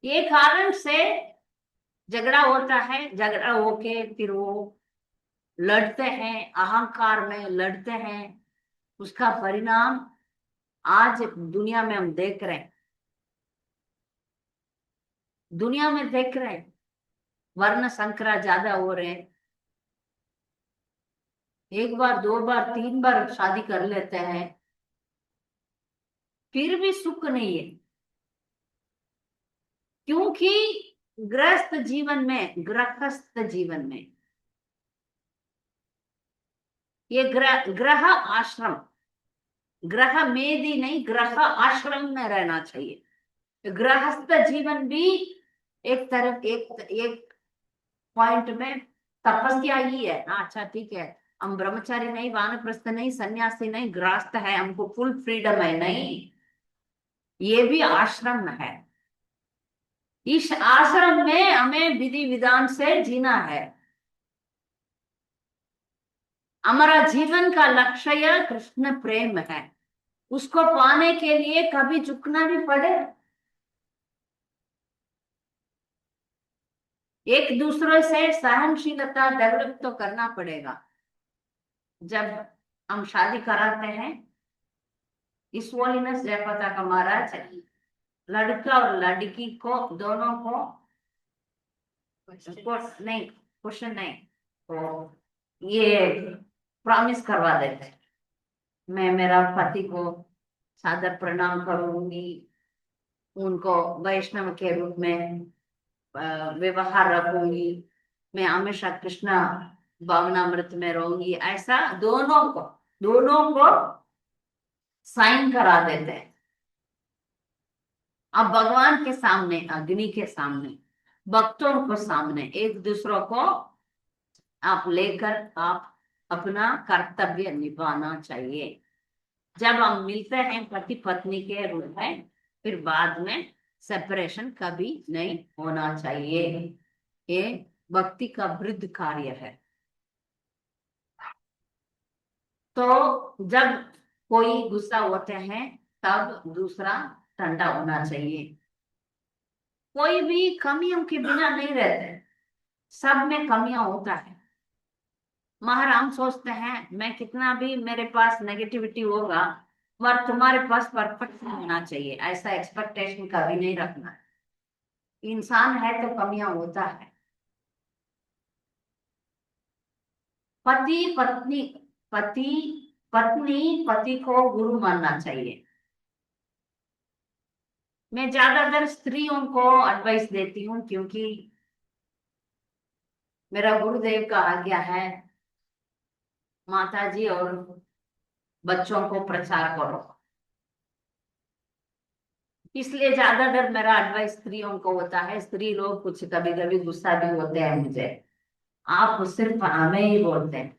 ये कारण से झगड़ा होता है। झगड़ा होके फिर वो लड़ते हैं, अहंकार में लड़ते हैं। उसका परिणाम आज दुनिया में हम देख रहे हैं। दुनिया में देख रहे हैं, वर्ण संकरा ज्यादा हो रहे हैं। एक बार, दो बार, तीन बार शादी कर लेते हैं, फिर भी सुख नहीं है। क्योंकि गृहस्थ जीवन में, गृहस्थ जीवन में ये ग्रह आश्रम, ग्रह मेदी नहीं, ग्रह आश्रम में रहना चाहिए। गृहस्थ जीवन भी एक तरफ, एक पॉइंट में तपस्या ही है ना। अच्छा ठीक है, हम ब्रह्मचारी नहीं, वानप्रस्थ नहीं, सन्यासी नहीं, गृहस्थ है, हमको फुल फ्रीडम है, नहीं। ये भी आश्रम है। इस आश्रम में हमें विधि विधान से जीना है। हमारा जीवन का लक्ष्य कृष्ण प्रेम है। उसको पाने के लिए कभी झुकना भी पड़े, एक दूसरे से सहनशीलता डेवलप तो करना पड़ेगा। जब हम शादी कराते हैं, इस होलीनेस जयपता का महाराज लड़का और लड़की को दोनों को नहीं, क्वेश्चन नहीं, तो ये प्रॉमिस करवा देते हैं, मैं मेरा पति को सादर प्रणाम करूंगी, उनको वैष्णव के रूप में व्यवहार रखूंगी, मैं हमेशा कृष्णा भावनामृत में रहूंगी, ऐसा दोनों को साइन करा देते हैं। अब भगवान के सामने, अग्नि के सामने, भक्तों को सामने एक दूसरों को आप लेकर आप अपना कर्तव्य निभाना चाहिए। जब हम मिलते हैं पति पत्नी के रूप में, फिर बाद में सेपरेशन कभी नहीं होना चाहिए। ये भक्ति का वृद्ध कार्य है। तो जब कोई गुस्सा होते हैं तब दूसरा ठंडा होना चाहिए। कोई भी कमियों के बिना नहीं रहते, सब में कमियां होता है। मगर हम सोचते हैं मैं कितना भी मेरे पास नेगेटिविटी होगा, पर तुम्हारे पास परफेक्शन होना चाहिए, ऐसा एक्सपेक्टेशन कभी नहीं रखना। इंसान है तो कमियां होता है। पति पत्नी पति पत्नी पति को गुरु मानना चाहिए। मैं ज्यादातर स्त्रियों को एडवाइस देती हूँ, क्योंकि मेरा गुरुदेव का आज्ञा है, माता जी और बच्चों को प्रचार करो। इसलिए ज्यादातर मेरा एडवाइस स्त्रियों को होता है। स्त्री लोग कुछ कभी कभी गुस्सा भी होते हैं मुझे, आप सिर्फ हमें ही बोलते हैं।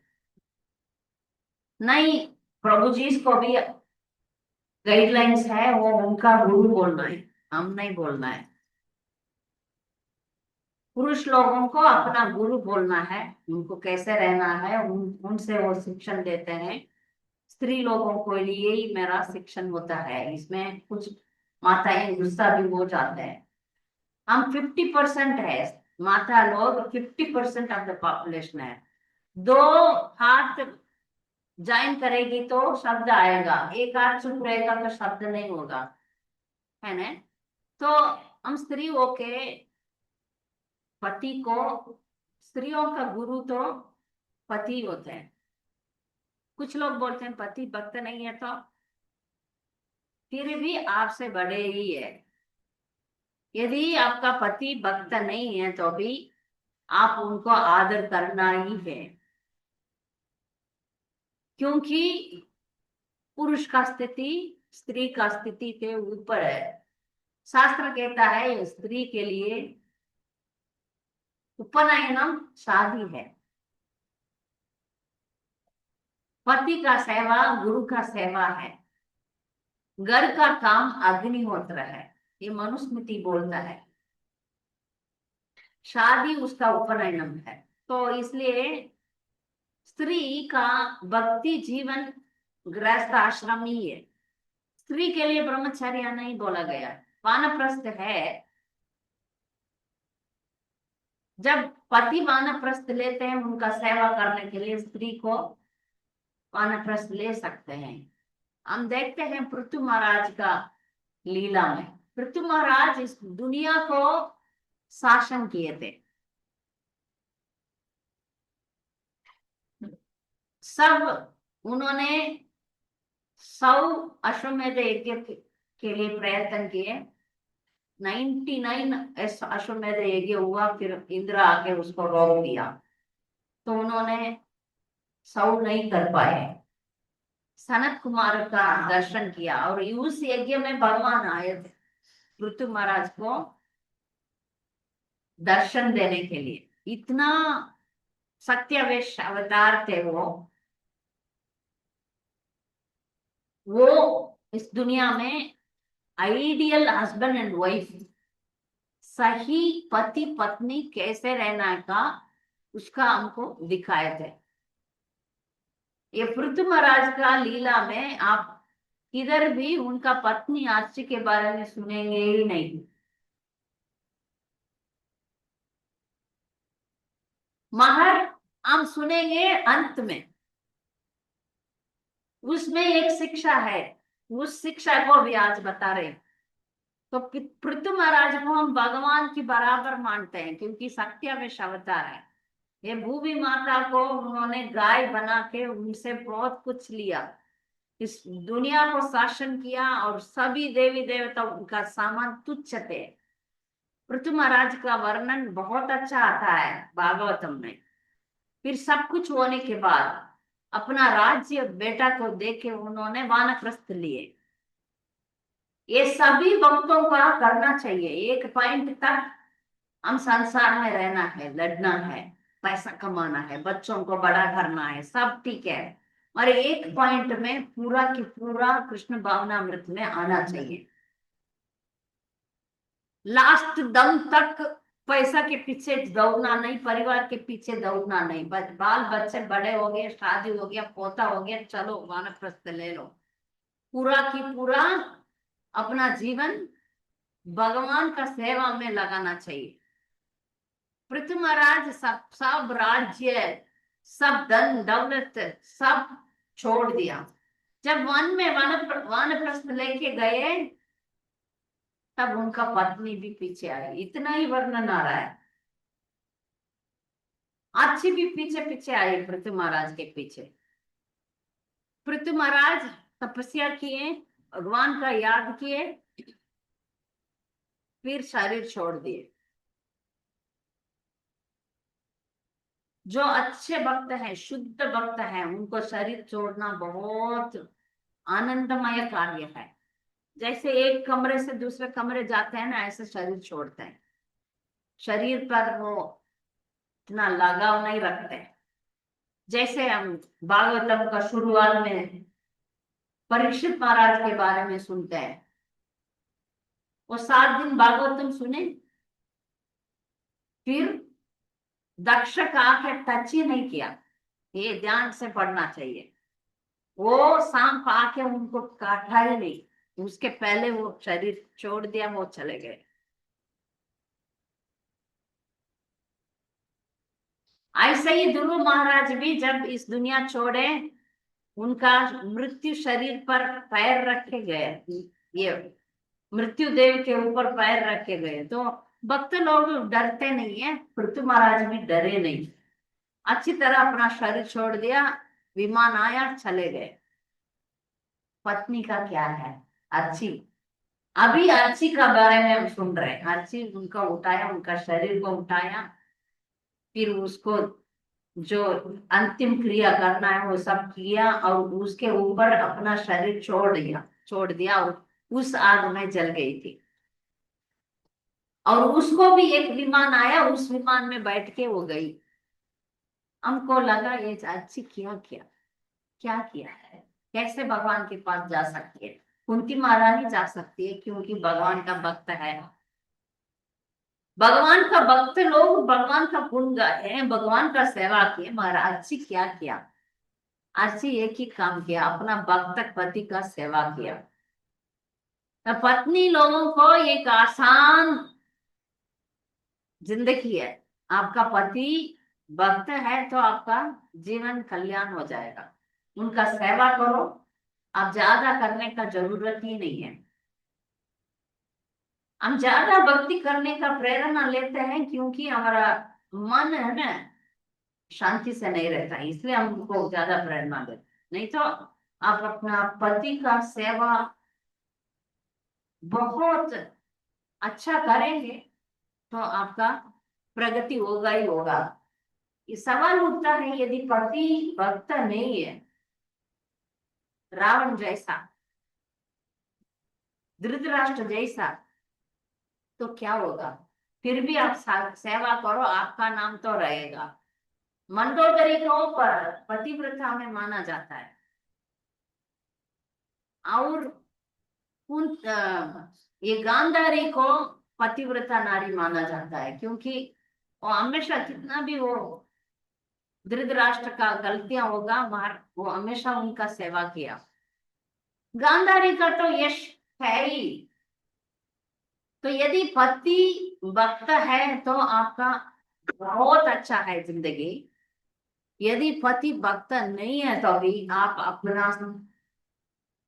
नहीं, प्रभु जी को भी गाइडलाइंस है, वो उनका गुरु बोलना है, हम नहीं बोलना है। पुरुष लोगों को अपना गुरु बोलना है, उनको कैसे रहना है उनसे वो शिक्षण देते हैं। स्त्री लोगों को लिए ही मेरा शिक्षण होता है, इसमें कुछ माताएं गुस्सा भी हो जाते हैं। हम 50% है, माता लोग 50% ऑफ द पॉपुलेशन है। दो हाथ ज्वाइन करेगी तो शब्द आएगा, एक हाथ चुप रहेगा तो शब्द नहीं होगा, है ना। तो हम स्त्री होके पति को, स्त्रियों का गुरु तो पति होते हैं। कुछ लोग बोलते हैं पति भक्त नहीं है, तो फिर भी आपसे बड़े ही है। यदि आपका पति भक्त नहीं है तो भी आप उनको आदर करना ही है, क्योंकि पुरुष का स्थिति स्त्री का स्थिति के ऊपर है। शास्त्र कहता है स्त्री के लिए उपनयनम शादी है, पति का सेवा गुरु का सेवा है, घर का काम अग्निहोत्र है, ये मनुस्मृति बोलता है। शादी उसका उपनयनम है। तो इसलिए स्त्री का भक्ति जीवन गृहस्थ आश्रम ही है। स्त्री के लिए ब्रह्मचर्य नहीं बोला गया, वानप्रस्थ है। जब पति वानप्रस्थ लेते हैं उनका सेवा करने के लिए, स्त्री को वानप्रस्थ ले सकते हैं। हम देखते हैं पृथु महाराज का लीला में, पृथु महाराज इस दुनिया को शासन किए थे। सब उन्होंने 100 अश्वमेध यज्ञ के लिए प्रयत्न किए। 99 अश्वमेध यज्ञ हुआ, फिर इंद्र आके उसको रोक दिया, तो उन्होंने 100 नहीं कर पाए। सनत कुमार का दर्शन किया और उस यज्ञ में भगवान आए थे पृथु महाराज को दर्शन देने के लिए। इतना सत्यावेश अवतार थे वो इस दुनिया में आइडियल हस्बैंड एंड वाइफ, सही पति पत्नी कैसे रहना का उसका हमको दिखाए थे। ये पृथु महाराज का लीला में आप किधर भी उनका पत्नी आश्ची के बारे में सुनेंगे ही नहीं। महर हम सुनेंगे अंत में, उसमें एक शिक्षा है, उस शिक्षा को भी आज बता रहे। तो पृथु महाराज को हम भगवान की बराबर मानते हैं, क्योंकि सत्यावेश अवतार है। ये भूमि माता को उन्होंने गाय बना के उनसे बहुत कुछ लिया, इस दुनिया को शासन किया, और सभी देवी देवता उनका सामान तुच्छ थे। पृथु महाराज का वर्णन बहुत अच्छा आता है भागवतम में। फिर सब कुछ होने के बाद अपना राज्य बेटा को देके उन्होंने वानप्रस्थ लिए। ये सभी भक्तों का करना चाहिए। एक पॉइंट तक हम संसार में रहना है, लड़ना है, पैसा कमाना है, बच्चों को बड़ा करना है, सब ठीक है, और एक पॉइंट में पूरा की पूरा कृष्ण भावनामृत में आना चाहिए। लास्ट दम तक पैसा के पीछे दौड़ना नहीं, परिवार के पीछे दौड़ना नहीं, बस बाल बच्चे बड़े हो गए, शादी हो गया, पोता हो गया, चलो वानप्रस्थ ले लो। पूरा की पूरा अपना जीवन भगवान का सेवा में लगाना चाहिए। पृथ्वी महाराज सब सब राज्य, सब धन दौलत सब छोड़ दिया। जब वन में वानप्रस्थ लेके गए तब उनका पत्नी भी पीछे आई, इतना ही वर्णन आ रहा है। अच्छी भी पीछे पीछे आई पृथ्वी महाराज के पीछे। पृथ्वी महाराज तपस्या किए, भगवान का याद किए, फिर शरीर छोड़ दिए। जो अच्छे भक्त हैं, शुद्ध भक्त हैं, उनको शरीर छोड़ना बहुत आनंदमय कार्य है। जैसे एक कमरे से दूसरे कमरे जाते हैं ना, ऐसे शरीर छोड़ते हैं। शरीर पर वो इतना लगाव नहीं रखते हैं। जैसे हम भागवतम का शुरुआत में परीक्षित महाराज के बारे में सुनते हैं। वो 7 दिन भागवतम सुने, फिर दक्ष का आके टच ही नहीं किया। ये ध्यान से पढ़ना चाहिए। वो सांप आके उनको काटा ही नहीं, उसके पहले वो शरीर छोड़ दिया, वो चले गए। ऐसे ही ध्रुव महाराज भी जब इस दुनिया छोड़े, उनका मृत्यु शरीर पर पैर रखे गए, ये मृत्यु देव के ऊपर पैर रखे गए। तो भक्त लोग डरते नहीं है, पृथ्वी महाराज भी डरे नहीं, अच्छी तरह अपना शरीर छोड़ दिया, विमान आया, चले गए। पत्नी का क्या है, अर्ची। अभी अर्ची का बारे में हम सुन रहे हैं। अर्ची उनका उठाया, उनका शरीर को उठाया, फिर उसको जो अंतिम क्रिया करना है वो सब किया, और उसके ऊपर अपना शरीर छोड़ दिया और उस आग में जल गई थी। और उसको भी एक विमान आया, उस विमान में बैठ के वो गई। हमको लगा ये अच्छी क्या किया, क्या किया है, कैसे भगवान के पास जा सकती है। कुंती महारानी जा सकती है क्योंकि भगवान का भक्त है। भगवान का भक्त लोग भगवान का गुण गाए हैं, भगवान का सेवा किए। महाराज अच्छी क्या किया, अच्छी एक ही काम किया, अपना भक्त पति का सेवा किया। तो पत्नी लोगों को एक आसान जिंदगी है। आपका पति भक्त है तो आपका जीवन कल्याण हो जाएगा। उनका सेवा करो, आप ज्यादा करने का जरूरत ही नहीं है। हम ज्यादा भक्ति करने का प्रेरणा लेते हैं क्योंकि हमारा मन है ना, शांति से नहीं रहता, इसलिए हमको ज्यादा प्रेरणा देते। नहीं तो आप अपना पति का सेवा बहुत अच्छा करेंगे तो आपका प्रगति होगा ही होगा। ये सवाल उठता है, यदि पति भक्त नहीं है, रावण जैसा, धृतराष्ट्र जैसा, तो क्या होगा। फिर भी आप सेवा करो, आपका नाम तो रहेगा। मंडोदरी को पतिव्रता में माना जाता है, और ये गांधारी को पतिव्रता नारी माना जाता है, क्योंकि वो हमेशा कितना भी वो धृतराष्ट्र का गलतियां होगा, वो हमेशा उनका सेवा किया। गांधारी का तो यश है ही। तो यदि पति भक्त है तो आपका बहुत अच्छा है जिंदगी। यदि पति भक्त नहीं है तो भी आप अपना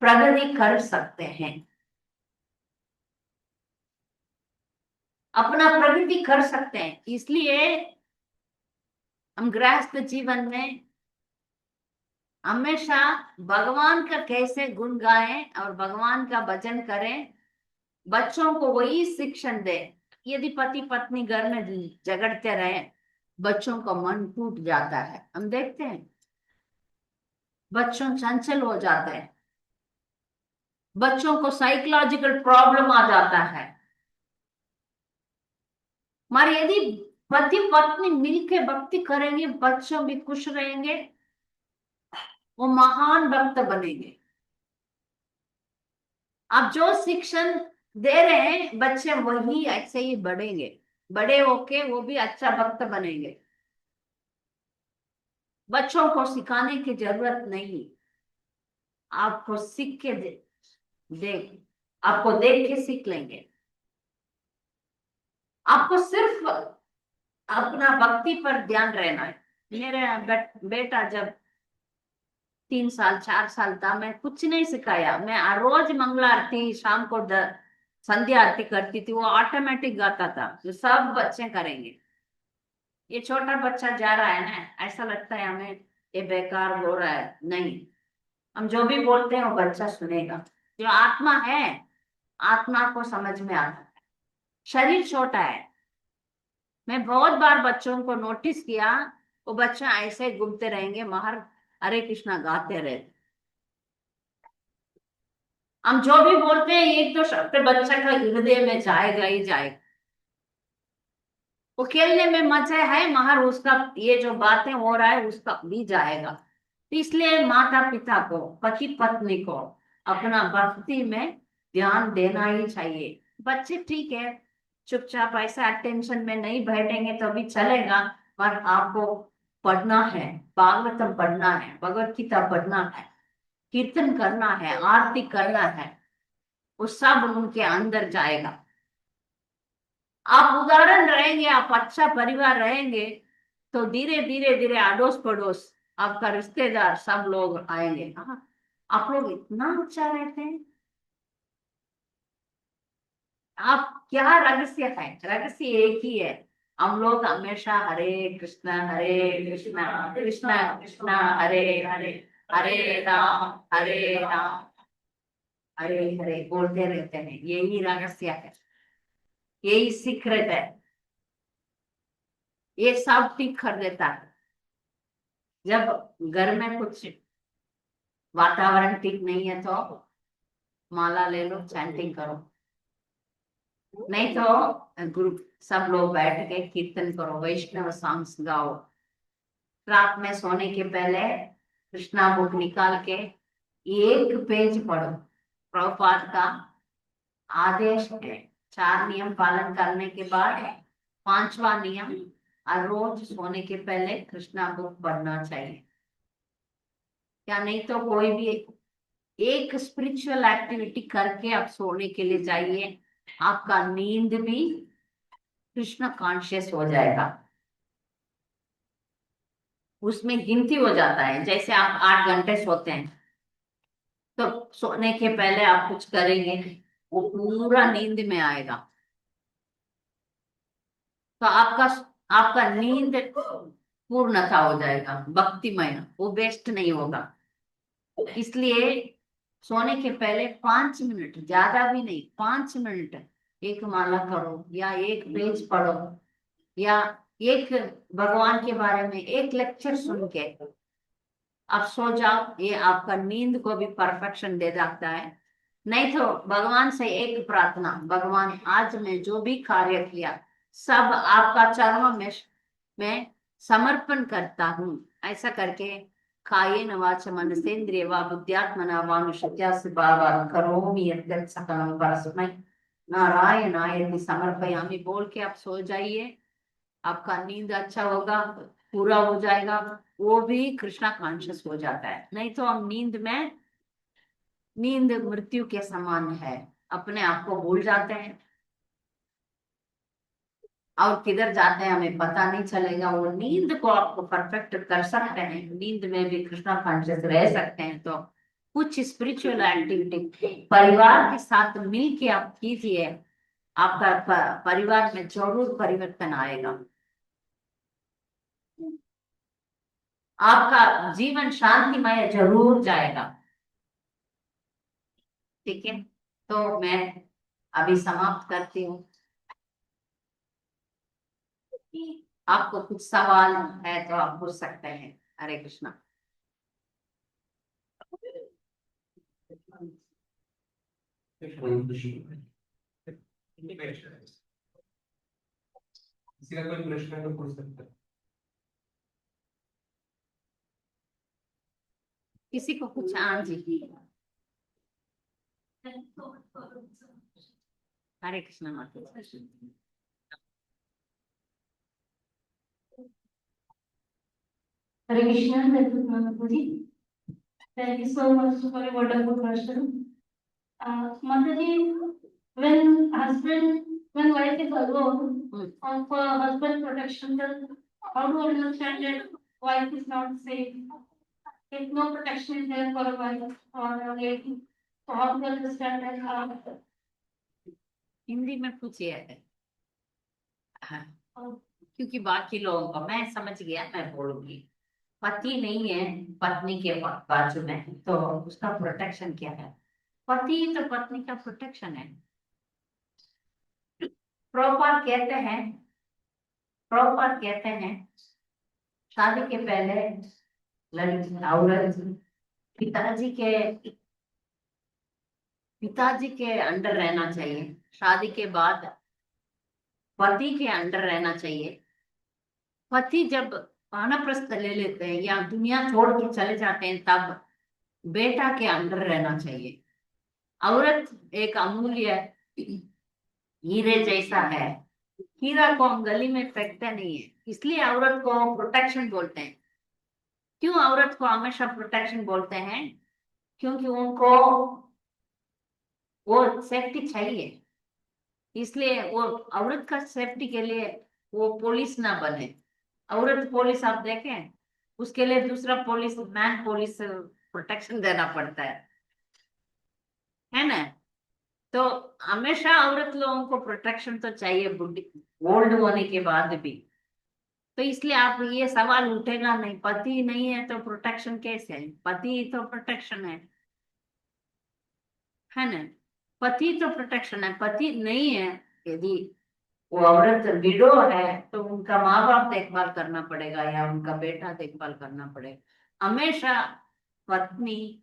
प्रगति कर सकते हैं, अपना प्रगति कर सकते हैं। इसलिए हम गृहस्थ जीवन में हमेशा भगवान का कैसे गुण गाएं और भगवान का भजन करें, बच्चों को वही शिक्षण दे। यदि पति पत्नी घर में झगड़ते रहे, बच्चों का मन टूट जाता है। हम देखते हैं बच्चों चंचल हो जाते हैं, बच्चों को साइकोलॉजिकल प्रॉब्लम आ जाता है। हमारे यदि पति पत्नी मिलके भक्ति करेंगे, बच्चों भी खुश रहेंगे, वो महान भक्त बनेंगे। आप जो शिक्षण दे रहे हैं, बच्चे वही ऐसे ही बढ़ेंगे, बड़े होके वो भी अच्छा भक्त बनेंगे। बच्चों को सिखाने की जरूरत नहीं, आपको सीख के देख आपको देख के सीख लेंगे। आपको सिर्फ अपना भक्ति पर ध्यान रहना है। मेरे बेटा जब 3 साल 4 साल था, मैं कुछ नहीं सिखाया, मैं रोज मंगला आरती शाम को संध्या आरती करती थी, वो ऑटोमेटिक गाता था, जो सब बच्चे करेंगे। ये छोटा बच्चा जा रहा है ना, ऐसा लगता है हमें ये बेकार हो रहा है, नहीं, हम जो भी बोलते हैं वो बच्चा सुनेगा। जो आत्मा है, आत्मा को समझ में आता है। शरीर छोटा है। मैं बहुत बार बच्चों को नोटिस किया, वो बच्चा ऐसे घूमते रहेंगे, बाहर हरे कृष्णा गाते रहते। हम जो भी बोलते हैं एक तो शब्द बच्चा का हृदय में जाएगा ही जाएगा। वो खेलने में मजा है मगर उसका ये जो बातें हो रहा है उसका भी जाएगा। तो इसलिए माता पिता को, पति पत्नी को अपना भक्ति में ध्यान देना ही चाहिए। बच्चे ठीक है, चुपचाप ऐसा अटेंशन में नहीं बैठेंगे तो भी चलेगा, पर आपको पढ़ना है, भागवतम पढ़ना है, भगवत गीता पढ़ना है, कीर्तन करना है, आरती करना है, वो सब उनके अंदर जाएगा। आप उदाहरण रहेंगे, आप अच्छा परिवार रहेंगे, तो धीरे धीरे धीरे अड़ोस पड़ोस, आपका रिश्तेदार सब लोग आएंगे। हाँ, आप लोग इतना अच्छा रहते हैं। आप क्या रहस्य है? रहस्य एक ही है, हम लोग हमेशा हरे कृष्णा कृष्णा कृष्णा हरे हरे, हरे राम हरे हरे बोलते रहते हैं। यही रहस्य है, यही सीक्रेट है, ये सब ठीक कर देता है। जब घर में कुछ वातावरण ठीक नहीं है तो माला ले लो, चैंटिंग करो, नहीं तो ग्रुप सब लोग बैठ के कीर्तन करो, वैष्णव सॉन्ग्स गाओ। रात में सोने के पहले कृष्णा बुक निकाल के एक पेज पढ़ो। प्रभुपाद का आदेश है, 4 नियम पालन करने के बाद 5वां नियम, और रोज सोने के पहले कृष्णा बुक पढ़ना चाहिए। या नहीं तो कोई भी एक स्पिरिचुअल एक्टिविटी करके आप सोने के लिए जाइए, आपका नींद भी कृष्ण कॉन्शियस हो जाएगा। उसमें गिनती हो जाता है, जैसे आप 8 घंटे सोते हैं तो सोने के पहले आप कुछ करेंगे, वो पूरा नींद में आएगा, तो आपका आपका नींद पूर्णता हो जाएगा, भक्तिमय, वो वेस्ट नहीं होगा। इसलिए सोने के पहले 5 मिनट, ज्यादा भी नहीं, 5 मिनट एक माला करो, या एक पेज पढ़ो, या एक भगवान के बारे में एक लेक्चर सुन के आप सो जाओ। ये आपका नींद को भी परफेक्शन दे जाता है। नहीं तो भगवान से एक प्रार्थना, भगवान आज मैं जो भी कार्य किया सब आपका चरणों में समर्पण करता हूँ, ऐसा करके कायेन वाचा मनसेन्द्रिय वा बुद्ध्यात्मना वानुषत्या बाबा करोमि यद्यत् सकलं परस्मै नारायणाय समर्पयामि बोल के आप सो जाइए। आपका नींद अच्छा होगा, पूरा हो जाएगा, वो भी कृष्णा कॉन्शियस हो जाता है। नहीं तो हम नींद मृत्यु के समान है, अपने आप को भूल जाते हैं और किधर जाते हैं हमें पता नहीं चलेगा। वो नींद को आपको परफेक्ट कर सकते हैं, नींद में भी कृष्णा कॉन्शियस रह सकते हैं, तो कुछ स्पिरिचुअल एक्टिविटी परिवार के साथ मिल के आप कीजिए, आपका परिवार में जरूर परिवर्तन आएगा, आपका जीवन शांतिमय जरूर जाएगा। ठीक है, तो मैं अभी समाप्त करती हूँ। आपको कुछ सवाल है तो आप पूछ सकते हैं। हरे कृष्णा। किसी का कोई प्रश्न है तो पूछ सकते हैं। किसी को कुछ, हाँ जी, हरे कृष्णा माता जी। Hare Krishna, Mataji. Thank you so much for a wonderful question. Mataji, when wife is alone, for husband protection, then how to understand that wife is not safe? If no protection is there for a wife or a lady, so how to understand that? Hindi में पूछिए। हाँ, क्योंकि बाकी लोगों को मैं समझ गया, मैं बोलूंगी। पति नहीं है पत्नी के बाजू में, तो उसका प्रोटेक्शन क्या है? पति तो पत्नी का प्रोटेक्शन है। प्रभुपाद कहते हैं, प्रभुपाद कहते हैं शादी के पहले लड़की औरत पिताजी के पिताजी के अंडर रहना चाहिए। शादी के बाद पति के अंडर रहना चाहिए। पति जब वानप्रस्थ ले लेते हैं या दुनिया छोड़ के चले जाते हैं तब बेटा के अंडर रहना चाहिए। औरत एक अमूल्य हीरे जैसा है। हीरा को हम गली में फेंकते नहीं है, इसलिए औरत को प्रोटेक्शन बोलते हैं। क्यों औरत को हमेशा प्रोटेक्शन बोलते हैं? क्योंकि उनको वो सेफ्टी चाहिए। इसलिए वो औरत का सेफ्टी के लिए वो पुलिस ना बने। औरत पुलिस आप देखें, उसके लिए दूसरा पुलिस मैन पुलिस प्रोटेक्शन देना पड़ता है ना? तो हमेशा औरत लोगों को प्रोटेक्शन तो चाहिए, बुढ़ी ओल्ड होने के बाद भी। तो इसलिए आप ये सवाल उठेगा नहीं, पति नहीं है तो प्रोटेक्शन कैसे है? पति तो प्रोटेक्शन है ना? पति तो प्रोटेक्शन है। पति नहीं है, यदि वो औरत विडो है तो उनका माँ बाप देखभाल करना पड़ेगा या उनका बेटा देखभाल करना पड़ेगा। हमेशा पत्नी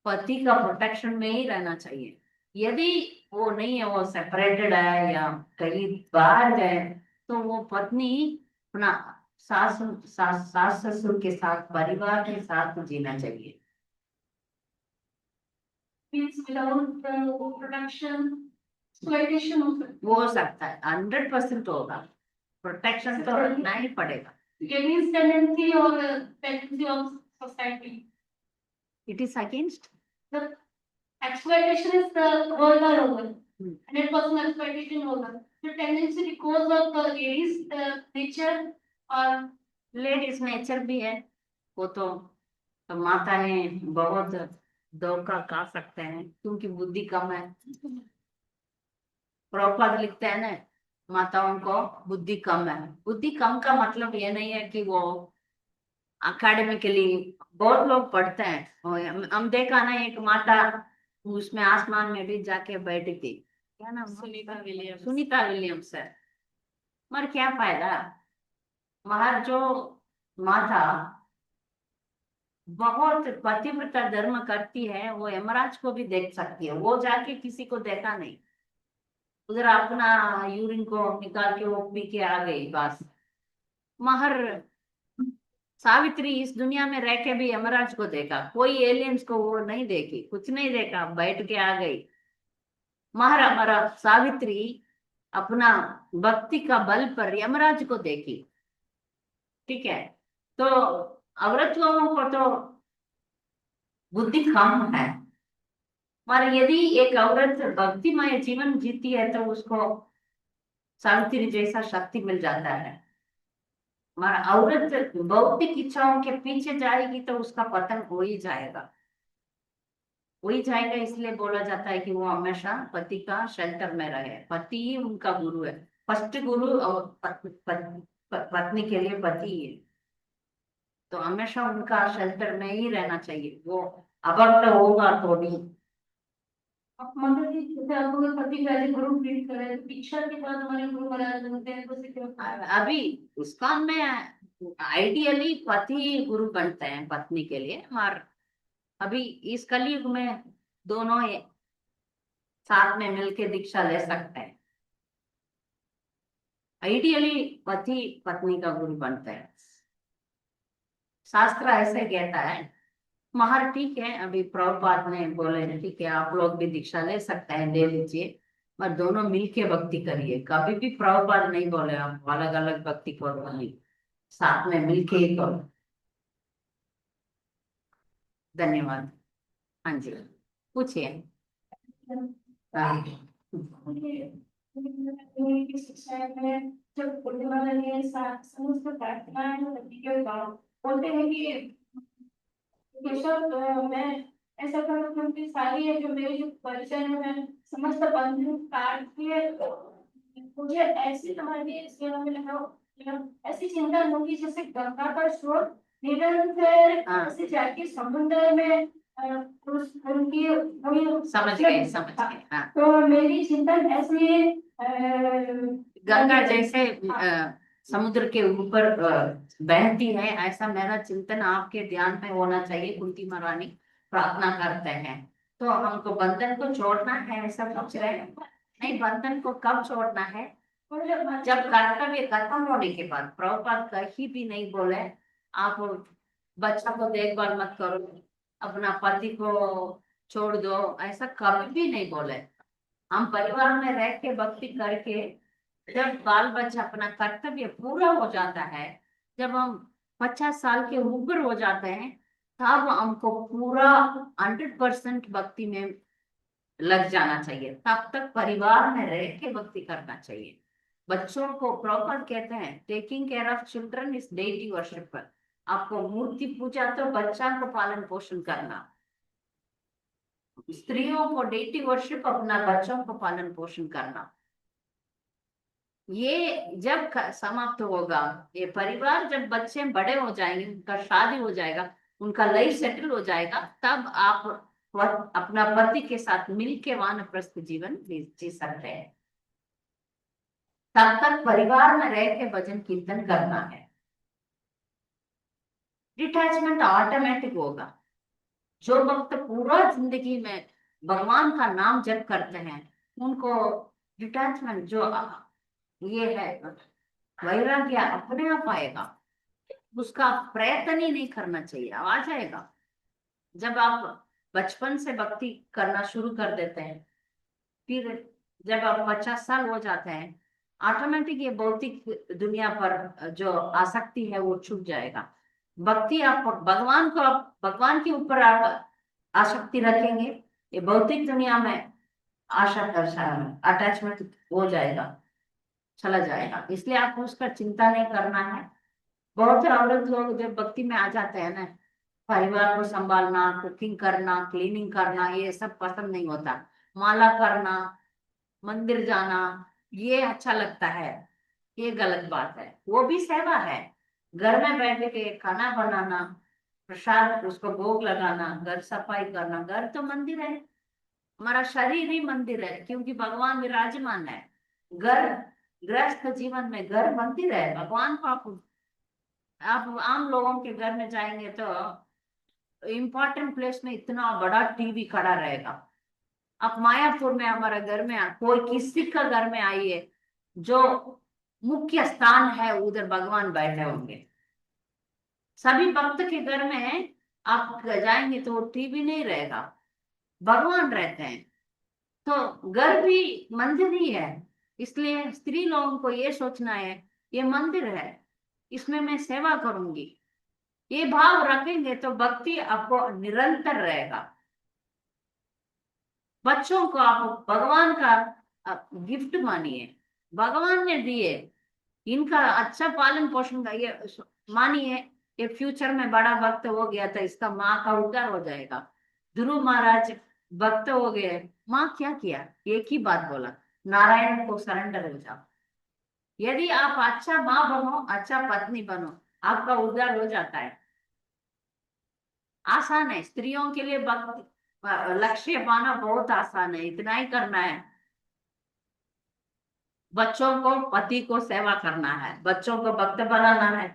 पति का प्रोटेक्शन में ही रहना चाहिए। यदि वो नहीं है, वो सेपरेटेड है या कहीं बाहर गए, तो वो पत्नी अपना सास ससुर के साथ परिवार के साथ जीना चाहिए। Means without protection, exploitation of it. वो हो सकता है, 100% होगा। प्रोटेक्शन तो रखना ही पड़ेगा। Against tendency or tendency of society. It is against The exploitation is the world over. 100% exploitation होगा। The tendency because of the ladies nature और लेडीज नेचर भी है। वो तो माताएं बहुत धोखा खा सकते हैं क्योंकि बुद्धि कम है। प्रभुपाद लिखते हैं ना, माताओं को बुद्धि कम है। बुद्धि कम का मतलब ये नहीं है कि वो अकेडमिकली बहुत लोग पढ़ते हैं। और हम देखा ना, एक माता उसमें आसमान में भी जाके बैठी थी, क्या नाम? सुनीता विलियम्स है। मगर क्या फायदा? मगर जो माता बहुत पतिव्रता धर्म करती है, वो यमराज को भी देख सकती है। वो जाके किसी को देखा नहीं, उधर अपना यूरिन को निकाल के वो पी के आ गई बस। मगर सावित्री इस दुनिया में रह के भी यमराज को देखा, कोई एलियंस को वो नहीं देखी, कुछ नहीं देखा, बैठ के आ गई। मगर हमारा सावित्री अपना भक्ति का बल पर यमराज को देखी। ठीक है, तो औरत लोगों को तो बुद्धि कम है, मगर यदि एक औरत भक्तिमय जीवन जीती है तो उसको सावित्री जैसा शक्ति मिल जाता है। मगर औरत भौतिक इच्छाओं के पीछे जाएगी तो उसका पतन हो ही जाएगा, हो ही जाएगा। इसलिए बोला जाता है कि वो हमेशा पति का शेल्टर में रहे। पति ही उनका गुरु है, फर्स्ट गुरु। और पत्नी के लिए पति ही है, तो हमेशा उनका शेल्टर में ही रहना चाहिए। वो अभक्त होगा तो भी। मतलब कि जैसे आपको कोई पति पहले गुरु ट्रीट करे तो दीक्षा के बाद हमारे गुरु महाराज बनते हैं, तो उसे क्यों? अभी उसका में आइडियली पति ही गुरु बनते हैं पत्नी के लिए, मगर अभी इस कलयुग में दोनों साथ में मिलके दीक्षा ले सकते हैं। आइडियली पति पत्नी का गुरु बनता है, शास्त्र ऐसे कहता है। मगर ठीक है, अभी प्रभुपाद ने बोले ठीक है आप लोग भी दीक्षा ले सकते हैं, ले लीजिए, पर दोनों मिलके भक्ति करिए। कभी भी प्रभुपाद नहीं बोले आप अलग अलग भक्ति करो, नहीं, साथ में मिलके ही करो। धन्यवाद। हाँ जी, पूछिए। हाँ। शिक्षा में जब बोलने वाला ये समस्त प्रार्थना है बोलते हैं कि केशव मैं ऐसा करूँ क्योंकि सारी है जो मेरी जो परिचय है मैं समस्त बंधन काट के मुझे ऐसी तुम्हारी सेवा में लगाओ, ऐसी चिंता होगी जैसे गंगा का स्रोत निरंतर ऐसे जाके समुद्र में उनकी समझ गए, समझ गए। हाँ। तो मेरी चिंतन ऐसी गंगा जैसे समुद्र के ऊपर बहती है, ऐसा मेरा चिंतन आपके ध्यान में होना चाहिए। कुंती महारानी प्रार्थना करते हैं, तो हमको बंधन को छोड़ना है ऐसा पूछ रहे हैं? नहीं, बंधन को कब छोड़ना है? जब कर्तव्य खत्म होने के बाद प्रभुपाद कहीं भी नहीं बोले आप बच्चा को देखभाल मत करो, अपना पति को छोड़ दो, ऐसा कभी भी नहीं बोले। हम परिवार में रह के भक्ति करके जब बाल बच्चा अपना कर्तव्य पूरा हो जाता है, जब हम 50 साल के ऊपर हो जाते हैं, तब हमको पूरा 100% भक्ति में लग जाना चाहिए। तब तक परिवार में रह के भक्ति करना चाहिए। बच्चों को प्रॉपर कहते हैं taking care of children is deity worship. आपको मूर्ति पूजा तो बच्चा को पालन पोषण करना, स्त्रियों को डेटी वर्शिप अपना बच्चों को पालन पोषण करना। ये जब समाप्त होगा, ये परिवार जब बच्चे बड़े हो जाएंगे, उनका शादी हो जाएगा, उनका लाइफ सेटल हो जाएगा, तब आप अपना पति के साथ मिलके वानप्रस्थ जीवन जी सकते हैं। तब तक परिवार में रह के भजन कीर्तन करना है। डिटैचमेंट ऑटोमेटिक होगा। जो भक्त पूरा जिंदगी में भगवान का नाम जप करते हैं, उनको डिटैचमेंट जो ये है वैराग्य अपने आप आएगा। उसका प्रयत्न ही नहीं करना चाहिए, आ जाएगा। जब आप बचपन से भक्ति करना शुरू कर देते हैं, फिर जब आप 50 साल हो जाते हैं, ऑटोमेटिक ये भौतिक दुनिया पर जो आसक्ति है वो छूट जाएगा। भक्ति आप भगवान को, आप भगवान के ऊपर आप आसक्ति रखेंगे, ये भौतिक दुनिया में आशा अटैचमेंट हो जाएगा, चला जाएगा। इसलिए आपको उसका चिंता नहीं करना है। बहुत से औरत लोग जब भक्ति में आ जाते हैं ना, परिवार को संभालना, कुकिंग करना, क्लीनिंग करना, ये सब पसंद नहीं होता। माला करना, मंदिर जाना, ये अच्छा लगता है, ये गलत बात है। वो भी सेवा है। घर में बैठ के खाना बनाना, प्रसाद उसको भोग लगाना, घर सफाई करना। घर तो मंदिर है, हमारा शरीर ही मंदिर है, क्योंकि भगवान विराजमान है। घर गृहस्थ जीवन में घर मंदिर है। भगवान को आप आम लोगों के घर में जाएंगे तो इम्पोर्टेंट प्लेस में इतना बड़ा टीवी खड़ा रहेगा। आप मायापुर में हमारा घर में कोई किसी का घर में आइए, जो मुख्य स्थान है उधर भगवान बैठे होंगे। सभी भक्त के घर में आप जाएंगे तो टीवी नहीं रहेगा, भगवान रहते हैं। तो घर भी मंदिर ही है। इसलिए स्त्री लोगों को ये सोचना है ये मंदिर है, इसमें मैं सेवा करूंगी, ये भाव रखेंगे तो भक्ति आपको निरंतर रहेगा। बच्चों को आप भगवान का गिफ्ट मानिए, भगवान ने दिए, इनका अच्छा पालन पोषण का ये मानिए। ये फ्यूचर में बड़ा भक्त हो गया तो इसका माँ का उद्धार हो जाएगा। ध्रुव महाराज भक्त हो गए, माँ क्या किया, एक ही बात बोला, नारायण को सरेंडर हो जाओ। यदि आप अच्छा माँ बनो, अच्छा पत्नी बनो, आपका उद्धार हो जाता है। आसान है स्त्रियों के लिए भक्त लक्ष्य पाना, बहुत आसान है, इतना ही करना है। बच्चों को पति को सेवा करना है, बच्चों को भक्त बनाना है,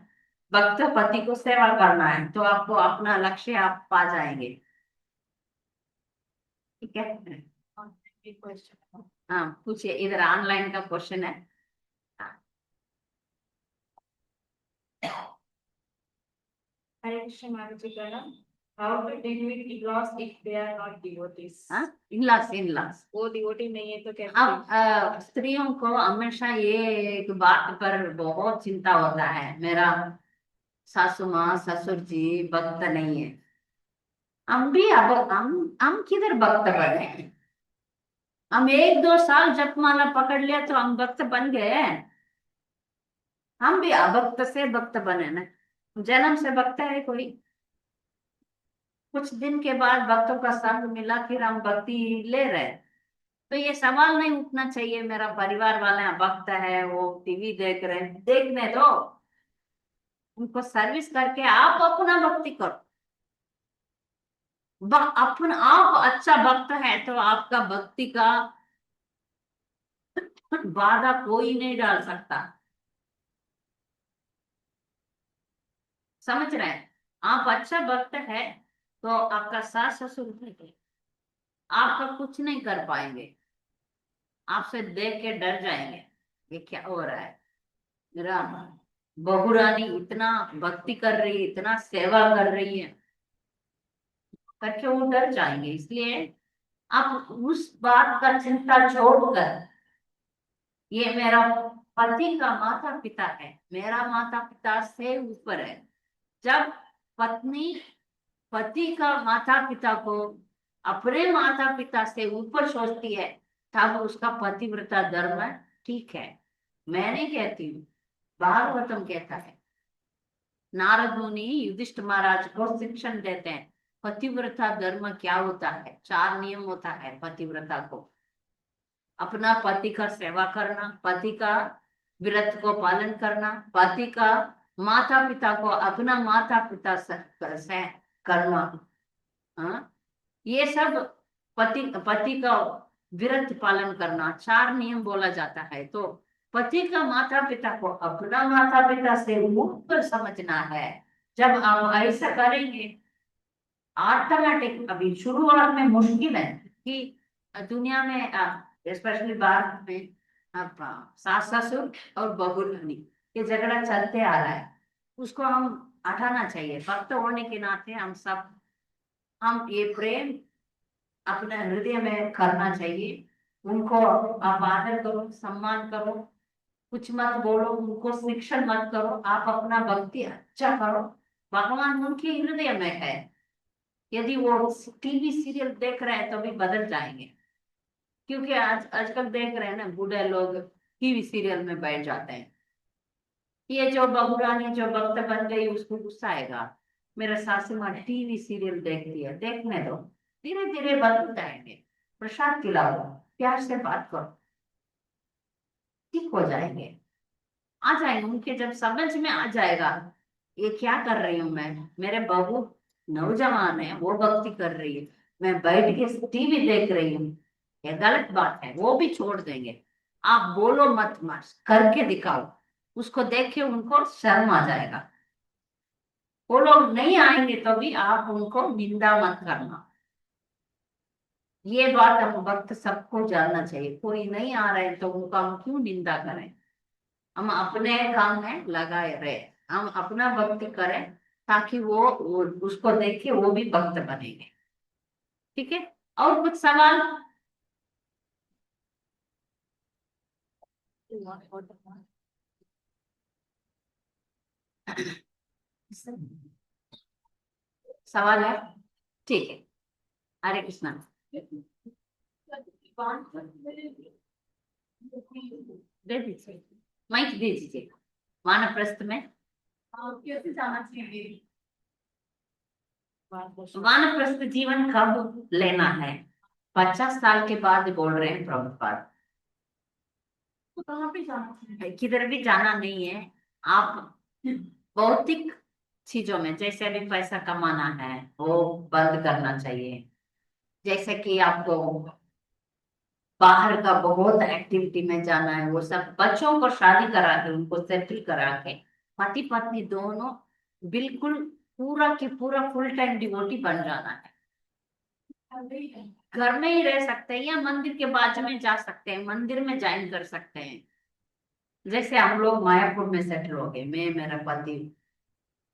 भक्त पति को सेवा करना है, तो आपको अपना लक्ष्य आप पा जाएंगे। ठीक है, हाँ पूछिए, इधर ऑनलाइन का क्वेश्चन है। हरे कृष्ण मैम जी का नाम, how to deal with in-laws if they are not devotees? इनलास इनलास वो डिवोटी नहीं है तो कैसे? अब स्त्रियों को हमेशा ये एक बात पर बहुत चिंता होता है, मेरा सासू माँ ससुर जी भक्त नहीं है। हम भी अब हम किधर भक्त बने? हम 1-2 साल जपमाला पकड़ लिया तो हम भक्त बन गए। हम भी अभक्त से भक्त बने ना, जन्म से भक्त है कोई, कुछ दिन के बाद भक्तों का संग मिला, फिर हम भक्ति ले रहे। तो ये सवाल नहीं उठना चाहिए मेरा परिवार वाले भक्त है, वो टीवी देख रहे हैं, देखने दो, उनको सर्विस करके आप अपना भक्ति करो। अपन आप अच्छा भक्त है तो आपका भक्ति का बाधा कोई नहीं डाल सकता। समझ रहे हैं? आप अच्छा भक्त है तो आपका सास ससुर आपका कुछ नहीं कर पाएंगे, आपसे देख के डर जाएंगे। ये क्या हो रहा है? मेरा बहू रानी इतना भक्ति कर रही है, इतना सेवा कर रही है, करके वो डर जाएंगे। इसलिए आप उस बात का चिंता छोड़कर, ये मेरा पति का माता पिता है, मेरा माता पिता से ऊपर है। जब पत्नी पति का माता पिता को अपने माता पिता से ऊपर सोचती है, तब उसका पतिव्रता धर्म ठीक है। मैं नहीं कहती हूँ, भागवतम कहता है। नारद मुनि युधिष्ठिर महाराज को शिक्षण देते हैं पतिव्रता धर्म क्या होता है। 4 नियम होता है पतिव्रता को। अपना पति का सेवा करना, पति का व्रत को पालन करना, पति का माता पिता को अपना माता पिता से करना। हाँ, ये सब पति पति का व्रत पालन करना 4 नियम बोला जाता है। तो पति का माता पिता को अपना माता पिता से ऊपर समझना है। जब आप ऐसा करेंगे, ऑटोमेटिक, अभी शुरुआत में मुश्किल है कि दुनिया में स्पेशली भारत में सास ससुर और बहू रानी ये झगड़ा चलते आ रहा है। उसको हम हटाना चाहिए। भक्त होने के नाते हम ये प्रेम अपने हृदय में करना चाहिए। उनको आप आदर करो, सम्मान करो, कुछ मत बोलो, उनको शिक्षण मत करो, आप अपना भक्ति अच्छा करो। भगवान उनके हृदय में है। यदि वो टीवी सीरियल देख रहे हैं तो भी बदल जाएंगे, क्योंकि आजकल देख रहे हैं ना, बूढ़े लोग टीवी सीरियल में बैठ जाते हैं। ये जो बहू रानी जो भक्त बन गई उसको गुस्सा आएगा, मेरा सासू माँ टीवी सीरियल देखती है, देखने दो, धीरे धीरे बदल जाएंगे। प्रसाद खिलाओ, प्यार से बात करो, ठीक हो जाएंगे, आ जाएंगे। उनके जब समझ में आ जाएगा ये क्या कर रही हूँ मैं, मेरे बहू नौजवान है, वो भक्ति कर रही है, मैं बैठ के टीवी देख रही हूँ, ये गलत बात है, वो भी छोड़ देंगे। आप बोलो मत, मत करके दिखाओ, उसको देख के उनको शर्म आ जाएगा। वो लोग नहीं आएंगे तो भी आप उनको निंदा मत करना। ये बात हम वक्त सबको जानना चाहिए। कोई नहीं आ रहे तो उनका हम क्यों निंदा करें। हम अपने काम में लगाए रहे, हम अपना भक्ति करें, ताकि वो उसको देख के वो भी भक्त बनेंगे। ठीक है, और कुछ सवाल? सवाल है? ठीक है, हरे कृष्णा। दे दीजिए, माइक दे दीजिए। वानप्रस्थ में कैसे जाना चाहिए? वानप्रस्थ जीवन कब लेना है? 50 साल के बाद बोल रहे हैं प्रभुपाद। तो कहाँ पे जाना चाहिए? किधर भी जाना नहीं है। आप भौतिक चीजों में, जैसे अभी पैसा कमाना है वो बंद करना चाहिए। जैसे कि आपको बाहर का बहुत एक्टिविटी में जाना है, वो सब बच्चों को शादी करा के उनको सेटल करा के पति पत्नी दोनों बिल्कुल पूरा की पूरा फुल टाइम डिवोटी बन जाना है। घर में ही रह सकते हैं या मंदिर के बाजू में जा सकते हैं, मंदिर में ज्वाइन कर सकते हैं। जैसे हम लोग मायापुर में सेटल हो गए, मैं मेरा पति,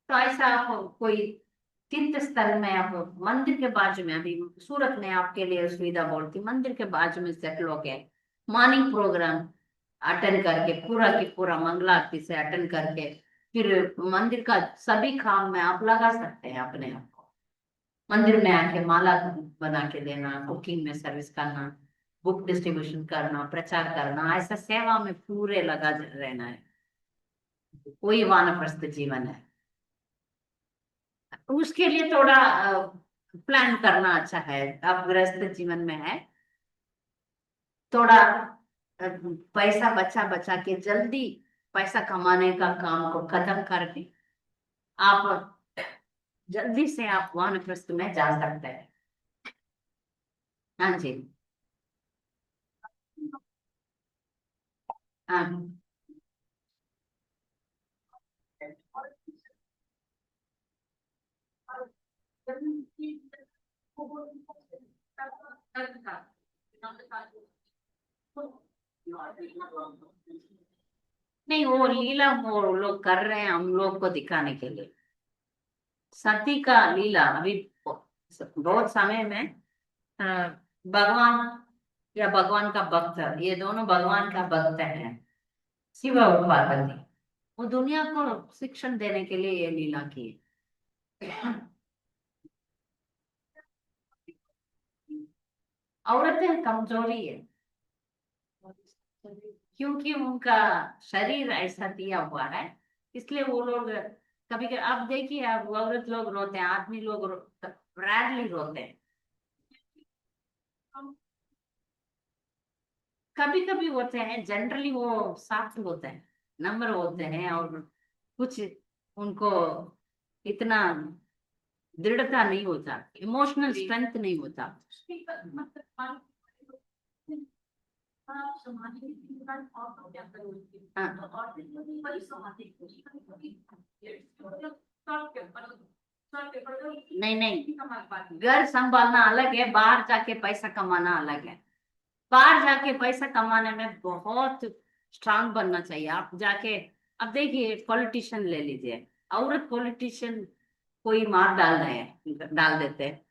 तो ऐसा आप कोई तीर्थ स्थल में, आप मंदिर के बाजू में, अभी सूरत में आपके लिए सुविधा बोलती, मंदिर के बाजू में सेटल हो गए, मॉर्निंग प्रोग्राम अटेंड करके पूरा की पूरा मंगला आरती से अटेंड करके फिर मंदिर का सभी काम में आप लगा सकते हैं अपने आप को। मंदिर में आके माला बना के देना, कुकिंग में सर्विस करना, बुक डिस्ट्रीब्यूशन करना, प्रचार करना, ऐसा सेवा में पूरे लगा रहना है। वही वानप्रस्थ जीवन है। उसके लिए थोड़ा प्लान करना अच्छा है। आप गृहस्थ जीवन में है, थोड़ा पैसा बचा बचा के जल्दी पैसा कमाने का काम को खत्म करके आप जल्दी से आप वानप्रस्थ में जा सकते हैं। हाँ जी, हाँ। नहीं, वो लीला वो लोग कर रहे हैं हम लोग को दिखाने के लिए। सती का लीला अभी बहुत समय में अ, भगवान या भगवान का भक्त, ये दोनों भगवान का भक्त हैं, शिव और पार्वती। वो दुनिया को शिक्षण देने के लिए ये लीला की। औरतें कमजोरी है क्योंकि उनका शरीर ऐसा दिया हुआ है, इसलिए वो लोग कभी कभी आप देखिए, आप औरत लोग रोते हैं, आदमी लोग रैरली रोते हैं। कभी कभी होते हैं, जनरली वो सॉफ्ट होते हैं, नम्र होते हैं, और कुछ उनको इतना दृढ़ता नहीं होता, इमोशनल स्ट्रेंथ नहीं होता। नहीं नहीं, घर संभालना अलग है, बाहर जाके पैसा कमाना अलग है। बाहर जाके पैसा कमाने में बहुत स्ट्रांग बनना चाहिए। आप जाके, अब देखिए पॉलिटिशियन ले लीजिए, औरत पॉलिटिशियन कोई मार डाल रहे हैं, डाल देते हैं।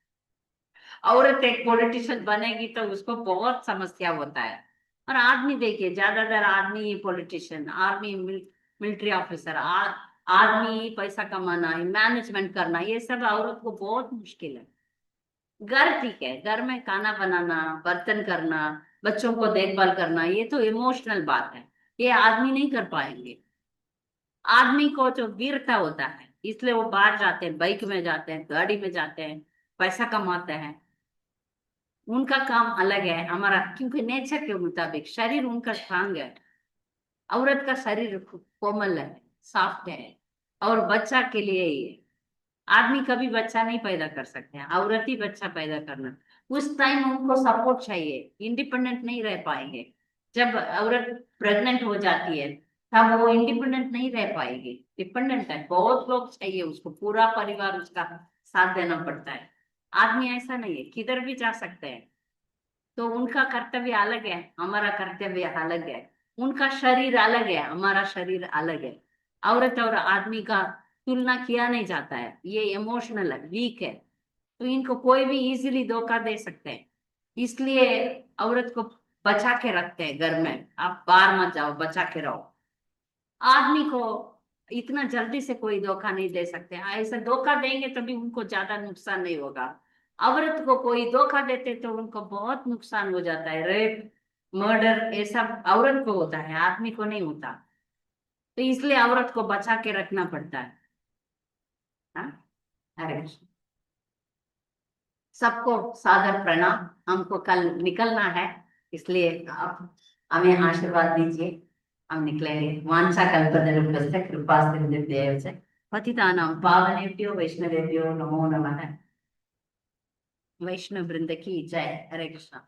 औरत एक पॉलिटिशियन बनेगी तो उसको बहुत समस्या होता है। और आदमी देखिए, ज्यादातर आदमी पॉलिटिशियन, आर्मी, मिलिट्री ऑफिसर, आदमी पैसा कमाना, मैनेजमेंट करना, ये सब औरत को बहुत मुश्किल है। घर ठीक है, घर में खाना बनाना, बर्तन करना, बच्चों को देखभाल करना, ये तो इमोशनल बात है, ये आदमी नहीं कर पाएंगे। आदमी को जो वीरता होता है, इसलिए वो बाहर जाते हैं, बाइक में जाते हैं, गाड़ी में जाते हैं, पैसा कमाते हैं। उनका काम अलग है हमारा, क्योंकि नेचर के मुताबिक शरीर उनका स्ट्रांग है। औरत का शरीर कोमल है, सॉफ्ट है, और बच्चा के लिए ही है। आदमी कभी बच्चा नहीं पैदा कर सकते हैं, औरत ही बच्चा पैदा करना। उस टाइम उनको सपोर्ट चाहिए, इंडिपेंडेंट नहीं रह पाएंगे। जब औरत प्रेग्नेंट हो जाती है तब वो इंडिपेंडेंट नहीं रह पाएगी, डिपेंडेंट है, बहुत लोग चाहिए उसको, पूरा परिवार उसका साथ देना पड़ता है। आदमी ऐसा नहीं है, किधर भी जा सकते हैं। तो उनका कर्तव्य अलग है, हमारा कर्तव्य अलग है। उनका शरीर अलग है, हमारा शरीर अलग है। औरत और आदमी का तुलना किया नहीं जाता है, ये इमोशनल है, वीक है, तो इनको कोई भी इजीली धोखा दे सकते हैं। इसलिए औरत को बचा के रखते हैं घर में, आप बाहर मत जाओ, बचा के रहो। आदमी को इतना जल्दी से कोई धोखा नहीं दे सकते, ऐसा धोखा देंगे तभी उनको ज्यादा नुकसान नहीं होगा। औरत को कोई धोखा देते तो उनको बहुत नुकसान हो जाता है, रेप, मर्डर, ये सब औरत को होता है, आदमी को नहीं होता। तो इसलिए औरत को बचा के रखना पड़ता है। हाँ? हरे कृष्ण। सबको सादर प्रणाम। हमको कल निकलना है, इसलिए आप हमें आशीर्वाद दीजिए, हम निकलेंगे। वांछा कल्पतरुभ्यश्च कृपा सिन्धुभ्येव च पतितानां पावनेभ्यो वैष्णवेभ्यो नमो नमः। वैष्णव वृंद की जय। हरे कृष्णा।